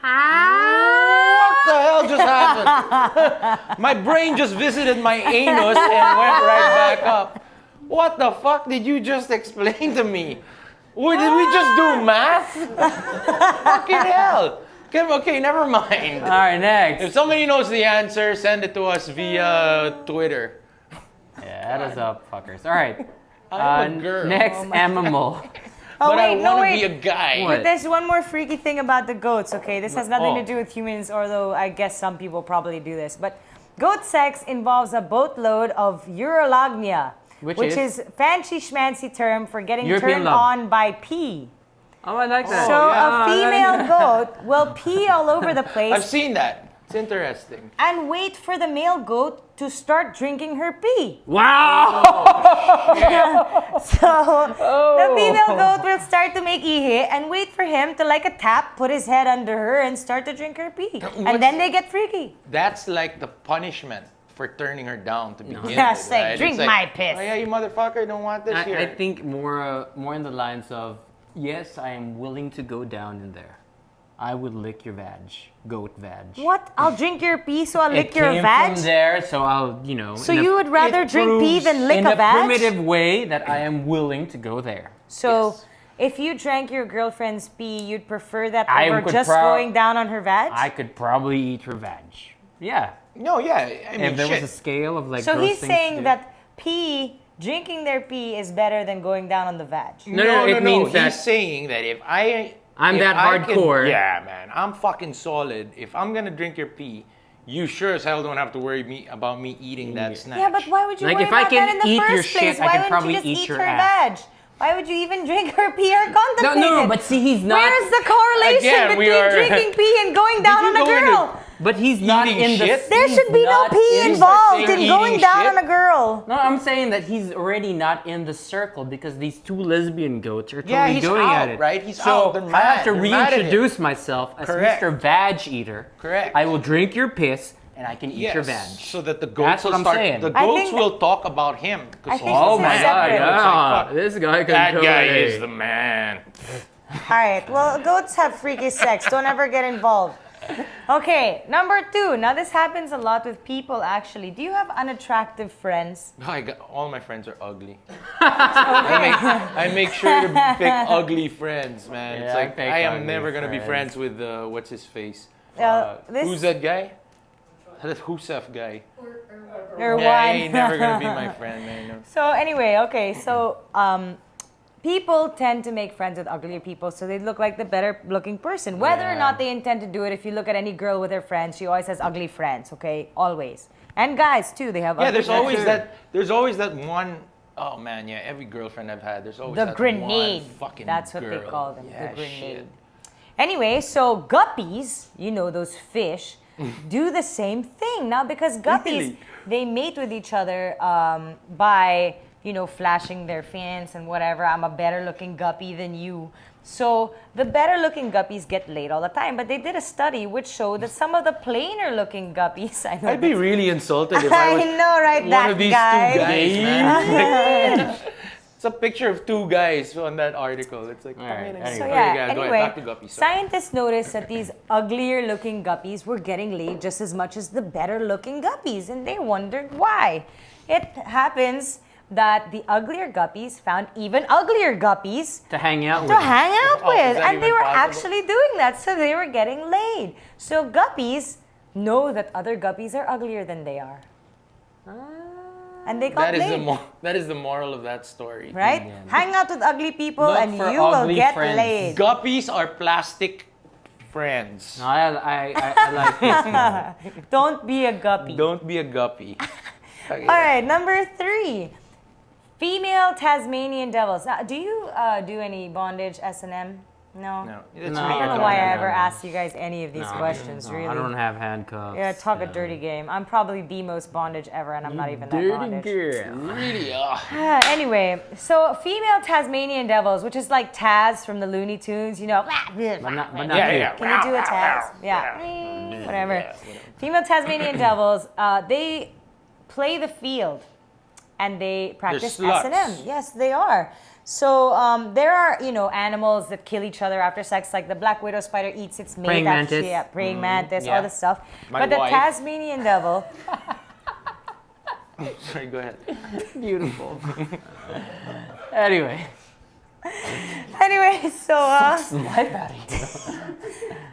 What the hell just happened? My brain just visited my anus and went right back up. What the fuck did you just explain to me? Did we just do math? Fucking hell. Okay, never mind. All right, next. If somebody knows the answer, send it to us via Twitter. Yeah, that is up, fuckers. All right. I'm a girl. Next animal. Oh, But I wait, no, want to wait. be a guy. What? But there's one more freaky thing about the goats, okay? This has nothing to Oh. do with humans, although I guess some people probably do this. But goat sex involves a boatload of urolagnia, which is fancy schmancy term for getting European turned love. on by pee. Oh, I like that. So Yeah, a female goat will pee all over the I've place seen that. It's interesting. and wait for the male goat to start drinking her pee. Wow! So the female goat will start to make ihi and wait for him to like a tap, put his head under her and start to drink her pee. And then they get freaky. That's like the punishment for turning her down to begin Yeah, with, say, right? drink It's like, my piss. Oh yeah, you motherfucker don't want this here. I think more in the lines of, yes, I am willing to go down in there. I would lick your vag, goat vag. What? I'll drink your pee, so I'll It lick your came vag? from there, so I'll, So you would rather drink pee than lick in a a vag? primitive way that I am willing to go there. So if you drank your girlfriend's pee, you'd prefer that I over could just going down on her vag? I could probably eat her vag. Yeah. No, yeah. I mean, If there shit. was a scale of like So gross he's things to saying do. that drinking their pee is better than going down on the vag. No, it means that He's saying that if I'm if that I can- hardcore. yeah, man, I'm fucking solid. If I'm gonna drink your pee, you sure as hell don't have to worry about me eating that snack. Yeah, but why would you Like, worry if I about can that in the eat your first place? shit, I Why can wouldn't probably you just eat eat your her ass. vag? Why would you even drink her pee or contemplate No, it? but see, he's not. Where's the correlation Again, we between are- drinking pee and going down on you a go into- girl? But he's not Eating in the. shit? There he's should be no not pee in- involved in eating going down shit? on a girl. No, I'm saying that he's already not in the circle because these two lesbian goats are totally Yeah, he's going out, at it. right? He's so out. They're I have mad. to They're mad at him. reintroduce myself as Correct. Mr. Vag Eater. Correct. I will drink your piss and I can eat your vag. so that the goats That's what will I'm start. saying. The I goats think will talk about him. 'Cause I think Oh this my is god, separate. yeah. Fuck. This guy can That guy totally- is the man. All right. Well, goats have freaky sex. Don't ever get involved. Okay, number 2. Now this happens a lot with people. Actually, do you have unattractive friends? All my friends are ugly. I make sure to pick ugly friends, man. It's Yeah, I like pick I am ugly never gonna be friends. friends with what's his face. This- Who's that guy? That Husef guy. Or Yeah, one. he ain't never gonna be my friend, man. No. So anyway, okay, so people tend to make friends with uglier people so they look like the better looking person. Whether or Yeah. not they intend to do it, if you look at any girl with her friends, she always has ugly friends, okay? Always. And guys too, they have Yeah, ugly there's friends. always that. There's always that one oh man, yeah. Every girlfriend I've had, there's always The that grenade. One fucking That's what girl. they call them, Yeah, the grenade. shit. Anyway, so guppies, you know, those fish, do the same thing. Now, because guppies, Really? they mate with each other by, you know, flashing their fins and whatever. I'm a better looking guppy than you. So the better looking guppies get laid all the time. But they did a study which showed that some of the plainer looking guppies, I know I'd be this- really insulted if I I was know, right? one That of these guy. two guys, man. It's a picture of two guys on that article. It's like, Alright, anyway. anyway. So Okay, yeah, go ahead, anyway, back to guppies. Sorry. scientists noticed that these uglier looking guppies were getting laid just as much as the better looking guppies, and they wondered why. It happens that the uglier guppies found even uglier guppies to hang out to with. hang out Oh, is with, that and they even were possible? actually doing that, so they were getting laid. So guppies know that other guppies are uglier than they are. And they got That is laid. that is the moral of that story. Right? Yeah. Hang out with ugly people Look and for you will ugly get friends. laid. Guppies are plastic friends. No, I like this one. Don't be a guppy. Don't be a guppy. Okay. All right, number 3. Female Tasmanian devils. Now, do you do any bondage, S&M? No? No, that's No, me. I don't know no, why no, I no, ever no. asked you guys any of these No, questions, no, really. I don't have handcuffs. Yeah, talk a dirty game. I'm probably the most bondage ever, and I'm not even that bondage. girl. Really? Anyway, so female Tasmanian devils, which is like Taz from the Looney Tunes, you know. But not Yeah, you. yeah. Can you do a Taz? Yeah. Whatever. Yeah, Female Tasmanian devils, they play the field and they practice sluts. S&M. Yes, they are. So there are, you know, animals that kill each other after sex, like the black widow spider eats its mate. Praying after mantis. Yeah, praying mantis, yeah. all this stuff. My but the wife. Tasmanian devil, Sorry, go ahead. Beautiful. Anyway, anyway, so life out of here.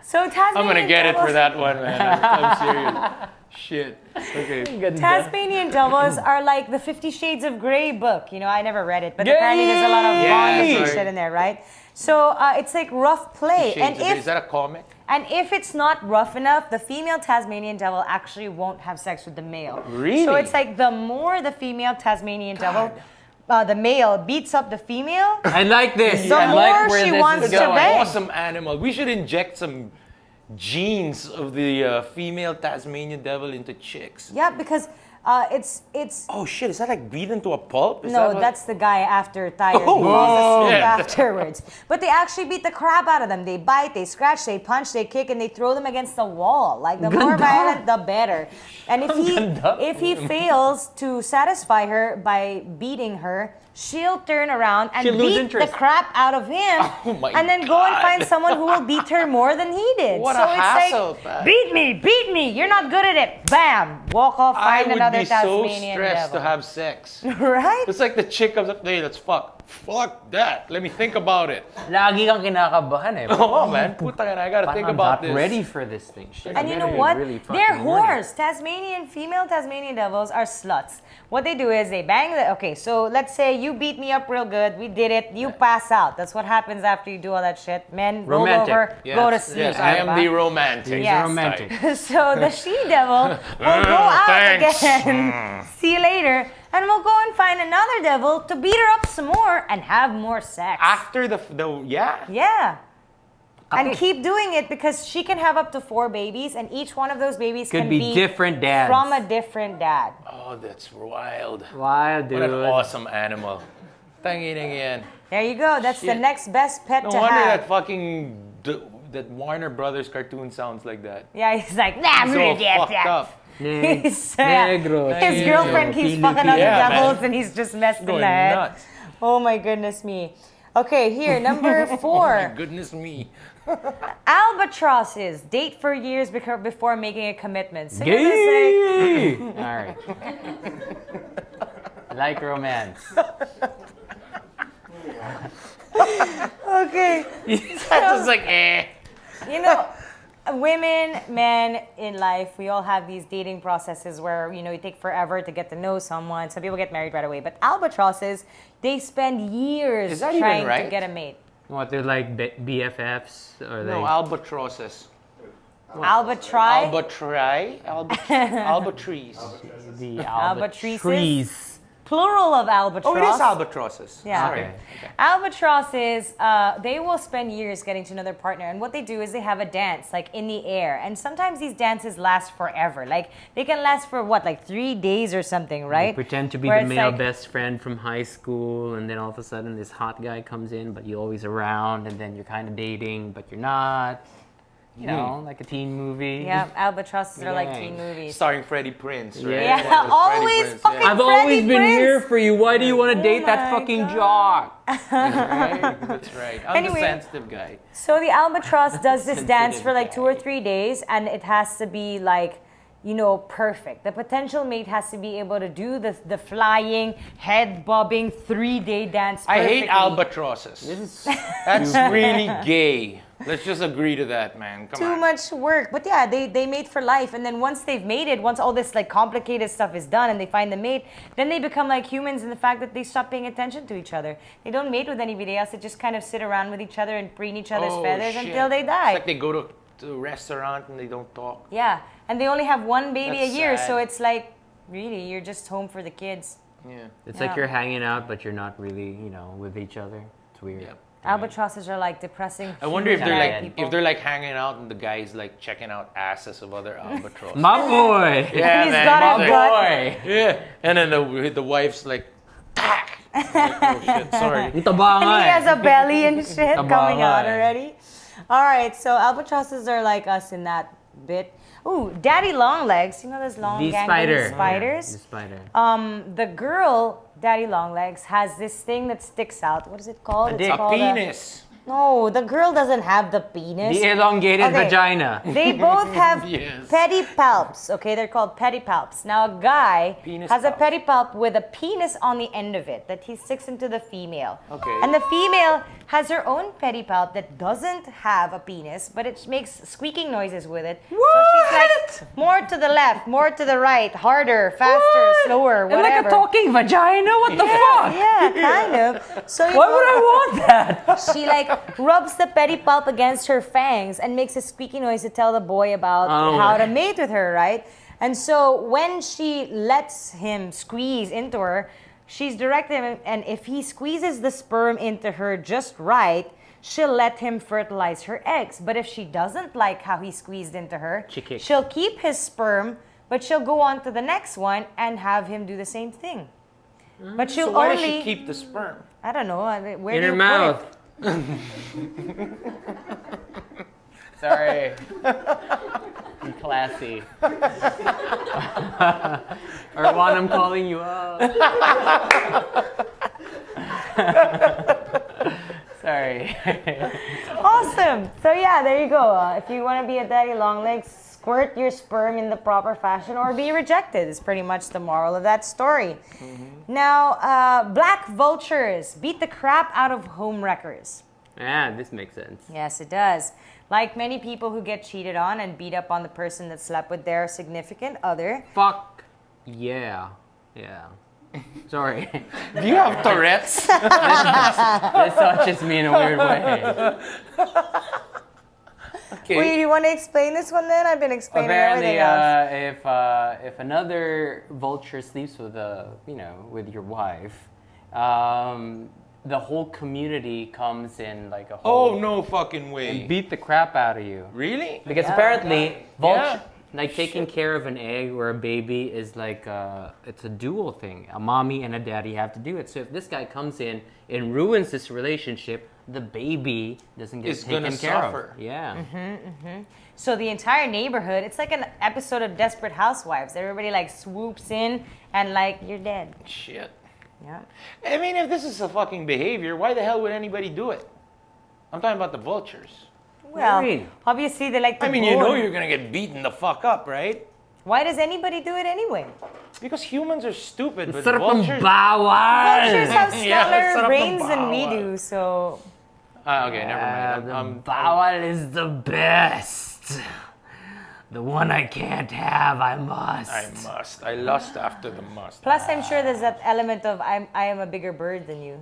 so Tasmanian I'm gonna get it devils, for that one, man. I'm serious. Shit. Okay. Tasmanian devils are like the 50 Shades of Grey book. You know, I never read it, but apparently there's a lot of Yay! bondage and Sorry. shit in there, right? So it's like rough play, Shades of Grey. and Is that a comic? if it's not rough enough, the female Tasmanian devil actually won't have sex with the male. Really? So it's like the more the female Tasmanian devil, the male beats up the female. I like this. The I like more where she this wants is to going. bang. Awesome animal. We should inject some genes of the female Tasmanian devil into chicks. Yeah, because It's Oh shit! Is that like beat into a pulp? Is no, that what- that's the guy after tired. Oh, he falls asleep yeah. afterwards. But they actually beat the crap out of them. They bite, they scratch, they punch, they kick, and they throw them against the wall. Like the more Ganda. violent, the better. And if he fails to satisfy her by beating her, she'll turn around and She'll lose beat interest. the crap out of him, Oh my and then go and God. find someone who will beat her more than he did. What so a it's hassle, like, man. beat me. You're not good at it. Bam, walk off, I find would another be so Tasmanian stressed devil. to have sex. Right? It's like the chick comes up, hey, let's fuck. Fuck that. Let me think about it. Lagi kang kinakabahan eh. Oh man, puta ka na, I gotta Parang think I'm about not this. ready for this thing. Shit, And I you better know get what? really They're fucking ready. whores. Female Tasmanian devils are sluts. What they do is they bang the. Okay, so let's say you beat me up real good. We did it. You pass out. That's what happens after you do all that shit. Men roll Romantic. over, go to sleep. Yes, I am diba? the romantic. He's Yes. romantic. So the she-devil will go out Thanks. again, see you later, and we'll go and find another devil to beat her up some more and have more sex. After the yeah. Yeah. And Okay. keep doing it because she can have up to 4 babies, and each one of those babies Could can be different dads. from a different dad. Oh, that's wild. Wild, dude. What an awesome animal. Tanginang yan. There you go. That's the Shit. next best pet No to wonder have. that fucking that Warner Brothers cartoon sounds like that. Yeah, he's like, nah, So fucked up. He's, Negro. his girlfriend keeps Filipino. fucking other Yeah, devils, man. and he's just messed in Going the head. nuts. Oh my goodness me. Okay, here, number 4. Goodness me. Albatrosses date for years before making a commitment. So you're just Gay! Alright. Like romance. okay. That's just like You know, women, men in life, we all have these dating processes where, you take forever to get to know someone. Some people get married right away. But albatrosses, they spend years Is that even trying to right? get a mate. What, they're like BFFs? Or no like... albatrosses. Albatri? Albatrice. The Albatrices? trees. Plural of albatross. Oh, it is albatrosses. Yeah. Sorry. Okay. Albatrosses, they will spend years getting to know their partner. And what they do is they have a dance, like in the air. And sometimes these dances last forever. Like, they can last for what, like 3 days or something, right? You pretend to be Where the it's male like- best friend from high school, and then all of a sudden this hot guy comes in, but you're always around, and then you're kind of dating, but you're not. You know, like a teen movie. Yeah, albatrosses are like Dang. teen movies. Starring Freddie Prinze, right? Yeah. Yeah, Freddie always Prinze, fucking I've Freddie always been Prinze. here for you. Why do you want to date that my fucking God. jock? Right? That's right. I'm Anyway. the sensitive guy. So the albatross does this dance Sensitive for like guy. 2 or 3 days, and it has to be like, perfect. The potential mate has to be able to do the flying, head bobbing 3-day dance I perfectly. hate albatrosses. That's really gay. Let's just agree to that, man. Come Too on. much work. But yeah, they mate for life. And then once they've mated, once all this like complicated stuff is done and they find the mate, then they become like humans in the fact that they stop paying attention to each other. They don't mate with anybody else. They just kind of sit around with each other and preen each other's Oh, feathers shit. until they die. It's like they go to a restaurant and they don't talk. Yeah. And they only have one baby That's a year. sad. So it's like, really, you're just home for the kids. Yeah. It's Yeah. like you're hanging out, but you're not really, with each other. It's weird. Yep. Albatrosses are like depressing. I wonder if human they're married like people. if they're like hanging out and the guy's like checking out asses of other albatrosses. My boy! Yeah, He's man. got a He's like, butt. Boy! Yeah, and then the wife's like, tack. Like, oh shit, sorry. Ang taba nga And he eh. has a belly and shit Taba coming nga out eh. already. All right, so albatrosses are like us in that bit. Ooh, daddy long legs. You know those long The gangly spider. spiders? The spider. The girl, daddy long legs, has this thing that sticks out. What is it called? dick. A called penis. No, the girl doesn't have the penis. The elongated Okay. vagina. They both have Yes. pedipalps. Okay, they're called pedipalps. Now, a guy Penis has a palp. pedipalp with a penis on the end of it that he sticks into the female. Okay. And the female has her own pedipalp that doesn't have a penis, but it makes squeaking noises with it. So she's like, more to the left, more to the right, harder, faster, slower, And whatever. like a talking vagina? What the fuck? Yeah, kind of. So Why would I want that? she like rubs the pedipalp against her fangs and makes a squeaky noise to tell the boy about Oh. how to mate with her, right? And so when she lets him squeeze into her, she's directing him, and if he squeezes the sperm into her just right, she'll let him fertilize her eggs. But if she doesn't like how he squeezed into her, She kicks. she'll keep his sperm but she'll go on to the next one and have him do the same thing. But she'll So why only... does she keep the sperm? I don't know. Where In do her you mouth. put it? Sorry. Be classy. Erwan, I'm calling you up. Sorry. Awesome. So yeah, there you go. If you want to be a daddy long legs, squirt your sperm in the proper fashion or be rejected is pretty much the moral of that story. Now, black vultures beat the crap out of home wreckers. Yeah, this makes sense. Yes, it does. Like many people who get cheated on and beat up on the person that slept with their significant other. Fuck. Yeah. Yeah. Sorry. Do you have Tourette's? This touches me in a weird way. Okay. Wait, you want to explain this one then? I've been explaining everything else. If another vulture sleeps with with your wife, the whole community comes in like a whole Oh, no fucking way. and beat the crap out of you. Really? Because Yeah. apparently, vulture, Yeah. like taking care of an egg or a baby is like it's a dual thing. A mommy and a daddy have to do it. So if this guy comes in and ruins this relationship, the baby doesn't get It's taken gonna care suffer. of. Yeah. So the entire neighborhood, it's like an episode of Desperate Housewives. Everybody like swoops in and like, you're dead. Shit. Yeah. I mean, if this is a fucking behavior, why the hell would anybody do it? I'm talking about the vultures. Well, Right. obviously they like to I mean, you know bone. you're gonna get beaten the fuck up, right? Why does anybody do it anyway? Because humans are stupid, but Sarap ng vultures... bawal! Vultures have Yeah, stellar sarap ng brains than we bawal. do, so... Okay, never mind. The bawal is the best. The one I can't have, I must. I must. I lust after the must. Plus, I'm sure there's that element of I am a bigger bird than you.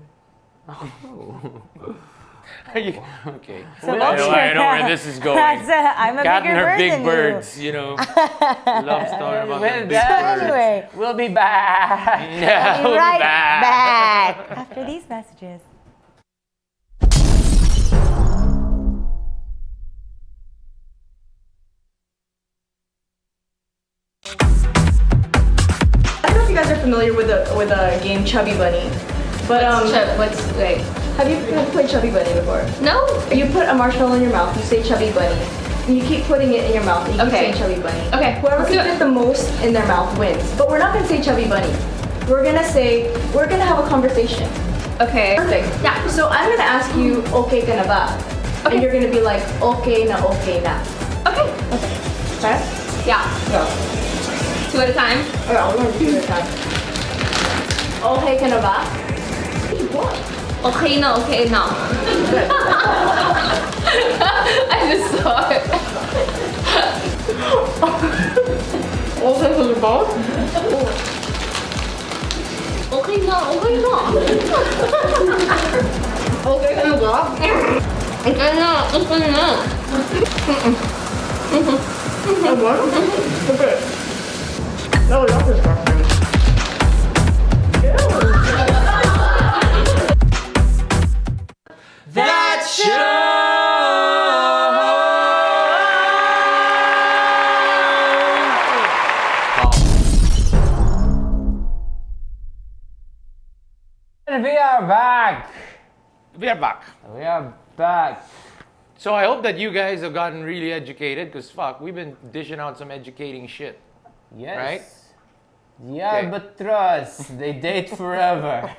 Are you, okay. So I know where this is going. I'm a Kat bigger and her bird big than birds, you know. Love story about the Well, big that- birds. you. Anyway, We'll be back. Yeah, be we'll be right back. back after these messages. I don't know if you guys are familiar with a game Chubby Bunny, but What's like? have you played Chubby Bunny before? No. You put a marshmallow in your mouth, you say Chubby Bunny, and you keep putting it in your mouth, and you keep Okay. saying Chubby Bunny. Okay, Whoever let's can do it. fit the most in their mouth wins. But we're not gonna say Chubby Bunny. We're gonna have a conversation. Okay. Perfect. Yeah. So I'm gonna ask you, okay ka na ba? Okay. And you're gonna be like, okay na, okay na. Okay. Okay? Yeah. Go. 2 at a time. Alright, we're gonna do this time. Okay ka na ba? What? Okay na. Okay na. Good. I just saw it. Okay ka na ba? Okay na. Okay na. Okay ka na ba? Okay na. Okay na. What? Okay. No, we don't discuss this. That And we are back. We are back. We are back. So I hope that you guys have gotten really educated, because fuck, we've been dishing out some educating shit. Yes. Right? Yeah, Okay. but trust, they date forever.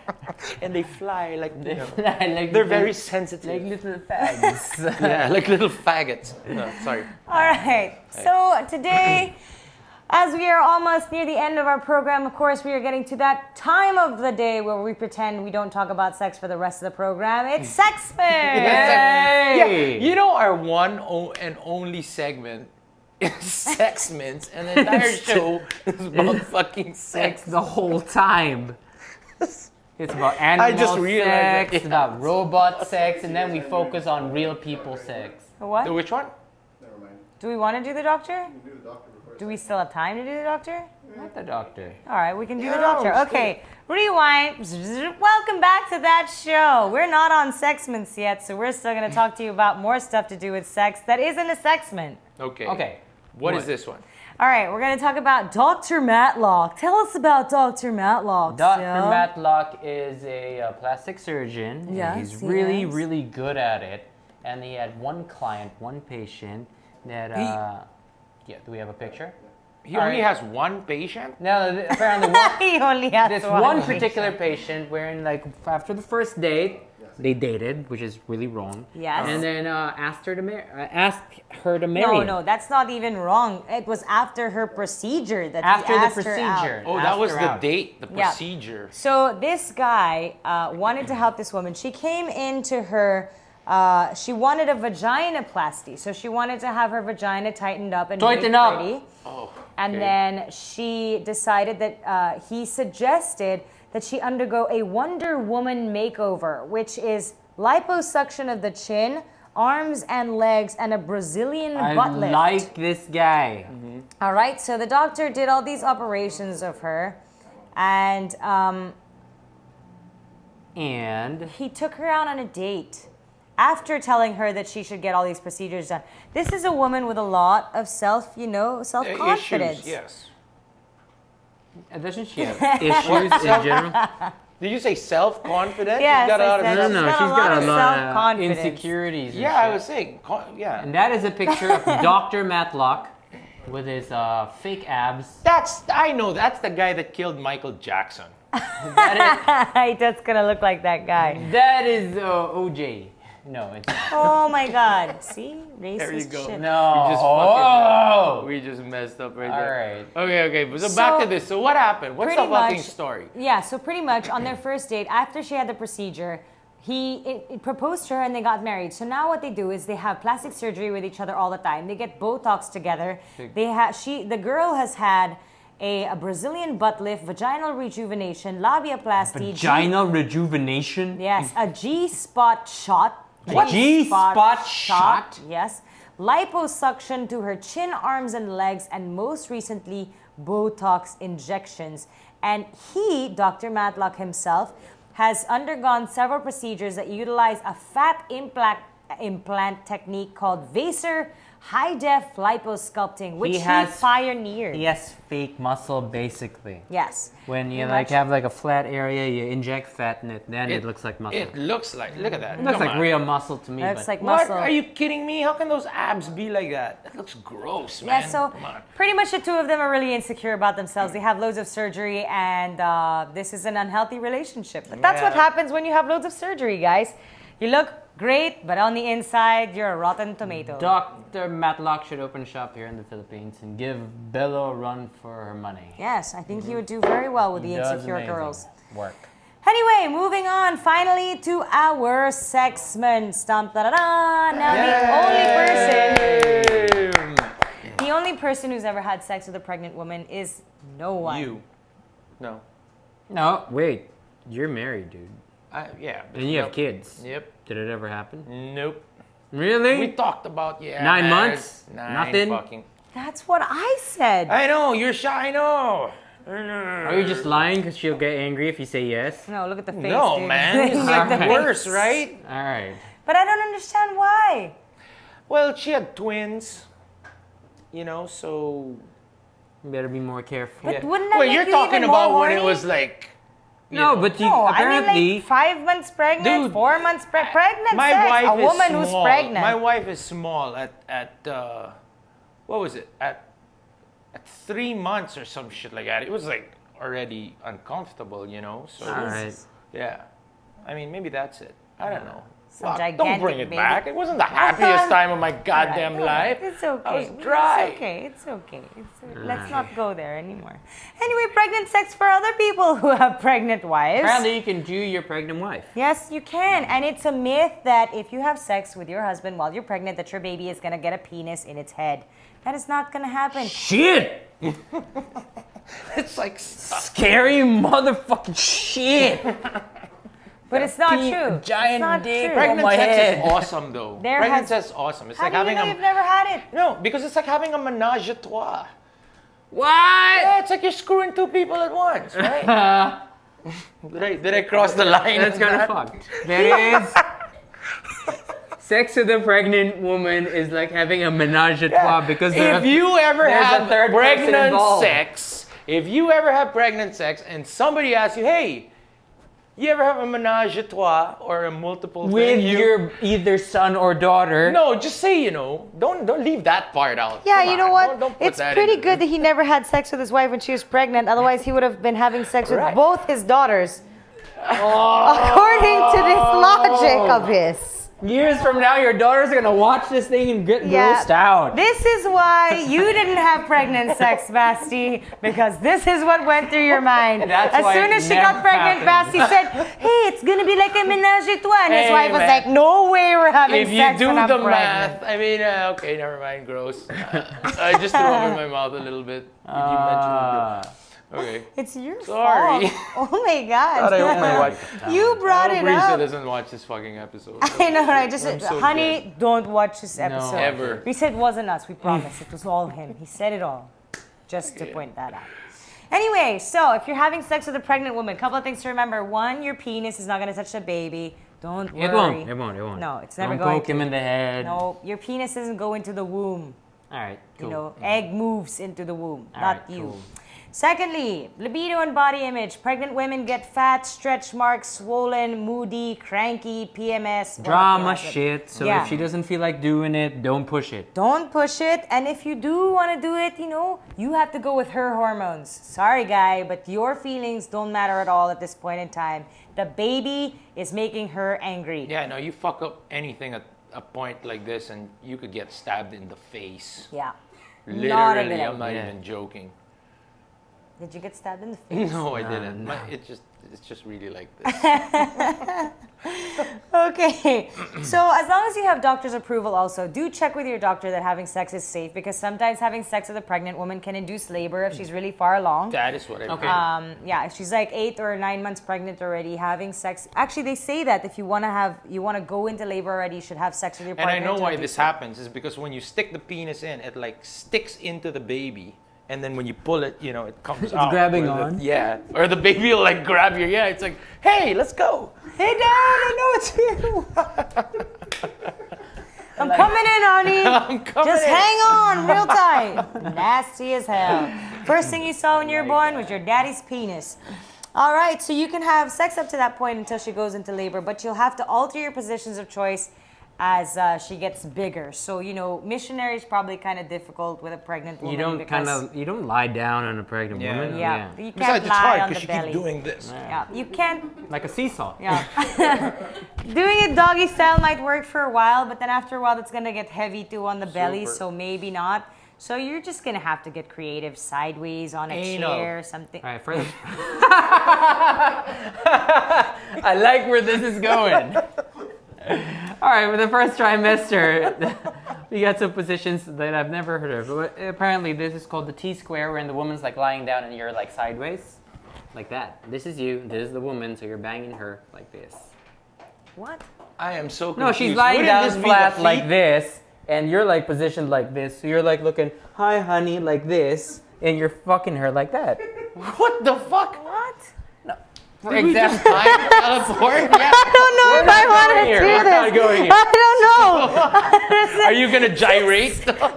And they fly like, They fly like they're little- very sensitive. like little fags. Yeah, like little faggots. No, sorry. All right. So today, as we are almost near the end of our program, of course, we are getting to that time of the day where we pretend we don't talk about sex for the rest of the program. It's Sexman! Yeah, Yay! you know our and only segment is Sex Mints, and the entire show is about fucking Sex sex. the whole time. It's about animal just realized sex, that, yeah. about robot sex, and then we focus on real people sex. What? Which one? Never mind. Do we want to do the doctor? Do the doctor before. Do we still have time to do the doctor? Not the doctor. All right, we can do the Yeah, doctor. let's do Okay, rewind. Welcome back to that show. We're not on Sexments yet, so we're still going to talk to you about more stuff to do with sex that isn't a Sexment. Okay. Okay. What is What? this one? All right, we're going to talk about Dr. Matlock. Tell us about Dr. Matlock. Dr. Sil. Matlock is a plastic surgeon. and Yes, he's really, yes. really good at it. And he had one client, one patient that. Yeah, do we have a picture? He only has one patient? No, apparently one, He only has this one one patient. particular patient, wherein like after the first date, they dated, which is really wrong. Yes. And then asked her to marry No, him. no, that's not even wrong. It was after her procedure that After he the asked her out. procedure. Oh, that Asked was her the out. date, the Yeah. procedure. So this guy wanted to help this woman. She came into her. She wanted a vaginoplasty, so she wanted to have her vagina tightened up and made Tighten up. pretty. Oh, And okay. then she decided that he suggested that she undergo a Wonder Woman makeover, which is liposuction of the chin, arms and legs, and a Brazilian I butt lift. like this guy. All right, so the doctor did all these operations of her, and And he took her out on a date after telling her that she should get all these procedures done. This is a woman with a lot of self-confidence. Issues, yes. doesn't she have issues in general? Did you say self-confidence? Yes, She's got a I lot of said No, she's no, got she's a lot got of a lot of self-confidence. insecurities. and Yeah, I shit. was saying, yeah. And that is a picture of Dr. Matlock with his fake abs. I know, that's the guy that killed Michael Jackson. That's gonna look like that guy. That is OJ. No, it's not. Oh my God! See, racist There you go. shit. No. We just Oh! We just messed up right All there. right. Okay. So, So, back to this. So what happened? What's the pretty fucking much- story? Yeah, so pretty much on their first date, after she had the procedure, he proposed to her and they got married. So now what they do is they have plastic surgery with each other all the time. They get Botox together. The girl has had a Brazilian butt lift, vaginal rejuvenation, labiaplasty, Vaginal rejuvenation? yes, a G-spot shot. What? G-spot shot? Yes. Liposuction to her chin, arms, and legs, and most recently, Botox injections. And he, Dr. Matlock himself, has undergone several procedures that utilize a fat implant technique called Vaser high-def liposculpting, which he pioneered. He has fake muscle, basically. Yes. When you Pretty like much. have like a flat area, you inject fat in it, then it looks like muscle. It looks like, look at that. It looks Come like on. real muscle to me. Looks but like What? muscle. Are you kidding me? How can those abs be like that? That looks gross, man. Yeah, so Come on. pretty much the two of them are really insecure about themselves. They have loads of surgery, and this is an unhealthy relationship. But that's what Yeah. happens when you have loads of surgery, guys. You look great, but on the inside, you're a rotten tomato. Dr. Matlock should open shop here in the Philippines and give Bella a run for her money. Yes, I think he would do very well with the He does insecure amazing girls. work. Anyway, moving on finally to our sexman. Stump da da da. Now the only person who's ever had sex with a pregnant woman is no one. You. No. No, wait. You're married, dude. Yeah. but And you have nope. kids. Yep. Did it ever happen? Nope. Really? We talked about, 9 months? Nine Nothing? fucking. That's what I said. I know, you're shy, I know. Are you just lying because she'll get angry if you say yes? No, look at the face. No, dude. man. It's Look like at the worse, face. right? All right. But I don't understand why. Well, she had twins, so. You better be more careful. But Yeah. wouldn't that Well, make you're you talking even more about when it horny? was like. No, but you No, apparently. I mean like 5 months pregnant, Dude, 4 months pregnant. My sex. wife a is woman small. who's pregnant. My wife is small at what was it? At 3 months or some shit like that. It was like already uncomfortable, So All right. yeah. I mean, maybe that's it. I don't know. Some Fuck, don't gigantic bring it baby. back. It wasn't the happiest time of my goddamn life. It's okay. I was dry. It's okay. It's okay. Let's not go there anymore. Anyway, pregnant sex for other people who have pregnant wives. Apparently, you can do your pregnant wife. Yes, you can. And it's a myth that if you have sex with your husband while you're pregnant, that your baby is going to get a penis in its head. That is not going to happen. Shit! It's like Scary motherfucking shit! But it's not Pee- true. giant it's not dick. true. pregnant my sex head. is awesome though. There Pregnant has- sex is awesome. It's How like do you having know you've never had it? No, because it's like having a menage a trois. What? Yeah, it's like you're screwing two people at once, right? Did I cross the line? That's on kind that? of fucked. There is. Sex with a pregnant woman is like having a menage a trois because if you ever there's a have third person pregnant involved. sex, if you ever have pregnant sex and somebody asks you, hey, you ever have a menage a trois or a multiple with thing? your either son or daughter. No, just say, don't leave that part out. Yeah, Come you know on, what? Don't put It's that pretty in good that he never had sex with his wife when she was pregnant. Otherwise, he would have been having sex with Right. both his daughters. According to this logic of his. Years from now, your daughter's gonna watch this thing and get grossed out. This is why you didn't have pregnant sex, Basti, because this is what went through your mind. That's as why soon it as she got never pregnant, happened. Basti said, hey, it's gonna be like a menage a trois. And his Hey, wife was man. like, no way we're having If you sex do when I'm the pregnant. math, I mean, okay, never mind, gross. I just threw up in my mouth a little bit. You mentioned it. Okay. It's your Sorry. fault. Oh my God. God, I hope my wife. You brought I it hope Risa up. doesn't watch this fucking episode. I know, right? Just, I'm so honey, don't watch this episode. Ever. We said it wasn't us. We promise. It was all him. He said it all. Just to point that out. Anyway, so if you're having sex with a pregnant woman, a couple of things to remember. One, your penis is not going to touch the baby. Don't worry. It won't. It won't. No, it's never Don't going poke to. him in the head. No, your penis doesn't go into the womb. All right. Cool. You know, egg moves into the womb, All not right, you. cool. Secondly, libido and body image. Pregnant women get fat, stretch marks, swollen, moody, cranky, PMS. Drama well, shit. So Yeah. if she doesn't feel like doing it, don't push it. Don't push it. And if you do want to do it, you have to go with her hormones. Sorry, guy, but your feelings don't matter at all at this point in time. The baby is making her angry. Yeah, no, you fuck up anything at a point like this and you could get stabbed in the face. Yeah. Literally, Not a good I'm not idea. even joking. Did you get stabbed in the face? No, I didn't. no. It's just really like this. Okay, so as long as you have doctor's approval also, do check with your doctor that having sex is safe because sometimes having sex with a pregnant woman can induce labor if she's really far along. That is what I Okay. Yeah, if she's like 8 or 9 months pregnant already, having sex. Actually, they say that if you want to go into labor already, you should have sex with your And partner. I know to why induce this labor. happens is because when you stick the penis in, it like sticks into the baby. And then when you pull it, it comes out. grabbing Or on. Yeah. Or the baby will like grab your, it's like, hey, let's go. Hey, Dad, I know it's you. I'm coming in, honey. I'm coming Just in. hang on real tight. Nasty as hell. First thing you saw when you were born was your daddy's penis. All right, so you can have sex up to that point until she goes into labor, but you'll have to alter your positions of choice as she gets bigger. So, missionary is probably kind of difficult with a pregnant woman. You don't lie down on a pregnant Yeah, woman. no. Yeah, you can't Besides, it's lie hard on because the she belly. keeps doing this. Yeah, you can't. Like a seesaw. Yeah. Doing it doggy style might work for a while, but then after a while, it's gonna get heavy too on the belly, Super. so maybe not. So you're just gonna have to get creative, sideways on a Anal. chair, something. All right, further. I like where this is going. All right, for the first trimester, we got some positions that I've never heard of. But apparently, this is called the T-square, wherein the woman's like lying down and you're like sideways, like that. This is you, this is the woman, so you're banging her like this. What? I am so confused. No, she's lying Wouldn't down this be the flat feet? like this, and you're like positioned like this. So you're like looking, hi, honey, like this, and you're fucking her like that. What the fuck? What? For Did we just example, time teleport? Yeah. I don't know if I want to here. do We're this. not going here. I don't know. Are you gonna gyrate?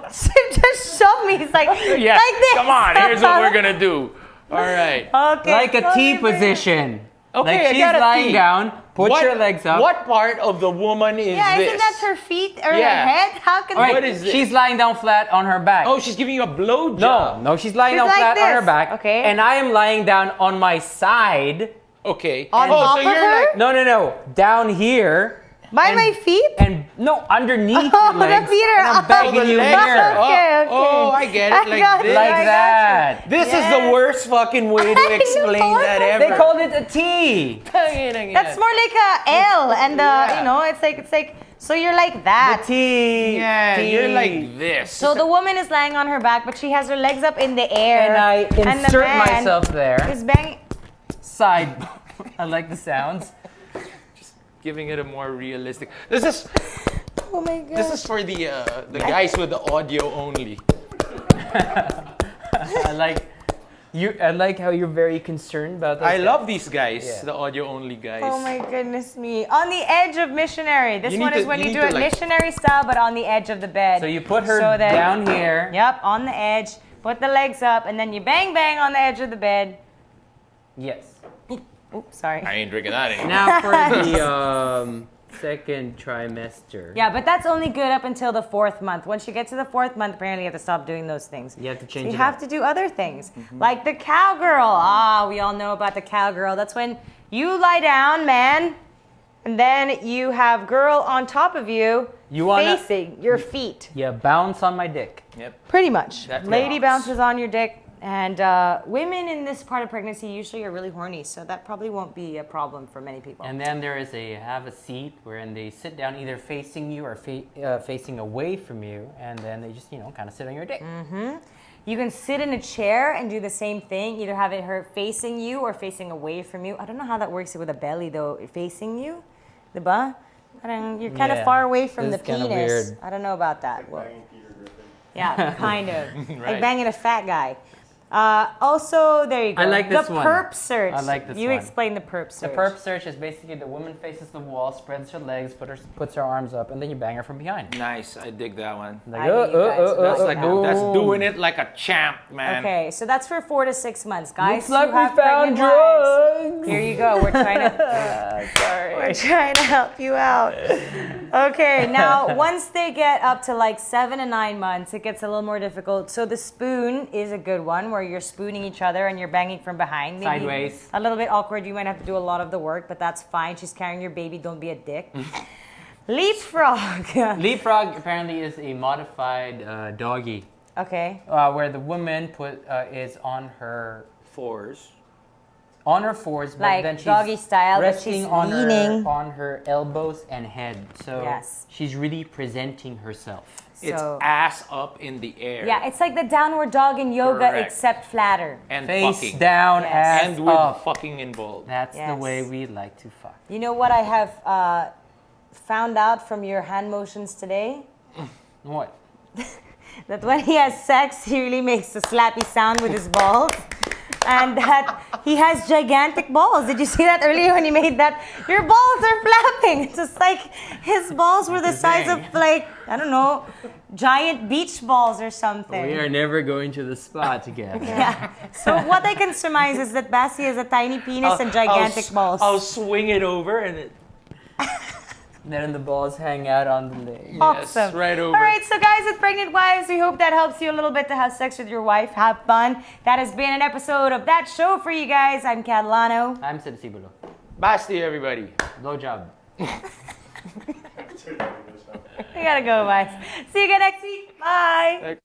Sib just showed me. He's like, Yeah. like this. Come on, here's what we're gonna do. All right. Okay. like a so T different. position. Okay, like I she's got a lying T. down, put your legs up. What part of the woman is Yeah, this? isn't that her feet or Yeah. her head? How can All right, What is this? she's lying down flat on her back. Oh, she's giving you a blowjob. no, she's lying She's down like flat on her this, back. okay. And I am lying down on my side. Okay. On oh, top so of you're her? like No, down here. By And- my feet? And no, underneath Oh, your legs. the feet are and I'm up. begging the you legs here. are up. Okay, okay. Oh, I get it. I Like got this. it, Like I got that. This is Yes. the worst fucking way to explain know. that ever. They called it a T. That's more like a L, and it's like so you're like The that. T. Yeah, T. you're like this. So the woman is lying on her back, but she has her legs up in the air. And I and the insert man myself there. is banging. Side. I like the sounds. giving it a more realistic. This is Oh my god. this is for the guys with the audio only. I like I like how you're very concerned about this. I love these guys, Yeah. the audio-only guys. Oh my goodness me. On the edge of missionary. This You one need is to- when you you need do to, it like- missionary style, but on the edge of the bed. So you put her So that- down here. Yep, on the edge. Put the legs up, and then you bang bang on the edge of the bed. Yes. Oops, sorry. I ain't drinking that anymore. Now for the second trimester. Yeah, but that's only good up until the 4th month. Once you get to the 4th month, apparently you have to stop doing those things. You have to change You it have up. to do other things, like the cowgirl. We all know about the cowgirl. That's when you lie down, man, and then you have girl on top of you, facing your feet. Yeah, bounce on my dick. Yep. Pretty much. That Lady rocks. bounces on your dick. And women in this part of pregnancy usually are really horny, so that probably won't be a problem for many people. And then there is have a seat wherein they sit down either facing you or facing away from you, and then they just kind of sit on your dick. You can sit in a chair and do the same thing, either have it her facing you or facing away from you. I don't know how that works with a belly though, facing you, diba? Parang you're kind of Yeah, far away from the this is kinda penis. weird. I don't know about that. Well, Banging Peter Griffin. yeah, kind of. Right. Like banging a fat guy. Also, there you go. I like this the one. perp search. I like this You one. explain the perp The search. perp search is basically the woman faces the wall, spreads her legs, puts her arms up, and then you bang her from behind. Nice, I dig that one. Like, I think you guys That's Oh, like oh, that's boom. doing it like a champ, man. Okay, so that's for 4 to 6 months, guys. Looks like You we have found pregnant wives. drugs. Here you go. We're trying to. Sorry. We're trying to help you out. Okay, now once they get up to like 7 to 9 months, it gets a little more difficult. So the spoon is a good one, where you're spooning each other and you're banging from behind. Maybe Sideways. A little bit awkward. You might have to do a lot of the work, but that's fine. She's carrying your baby. Don't be a dick. Leapfrog. Leapfrog apparently is a modified doggy, Okay. where the woman is on her Fours. fours, but Like then she's doggy style, but resting she's on leaning. on her elbows and head. So Yes. she's really presenting herself. It's So- ass up in the air. Yeah, it's like the downward dog in yoga, Correct. except flatter. And Face fucking. down, Yes. ass And with up. fucking involved. That's the Yes. way we like to fuck. You know what I have found out from your hand motions today? What? That when he has sex, he really makes a slappy sound with his balls. And that he has gigantic balls. Did you see that earlier when he made that? Your balls are flapping. It's just like his balls were the size of, like, I don't know, giant beach balls or something. We are never going to the spa together. Yeah. So what I can surmise is that Basti has a tiny penis and gigantic balls. I'll swing it over and it. Then the balls hang out on the leg. Awesome. Yes, right over. All right, so guys, with pregnant wives, we hope that helps you a little bit to have sex with your wife. Have fun. That has been an episode of That Show for you guys. I'm Catalano. I'm Sibulo. Basti, everybody. Blow job. We gotta go, guys. See you again next week. Bye.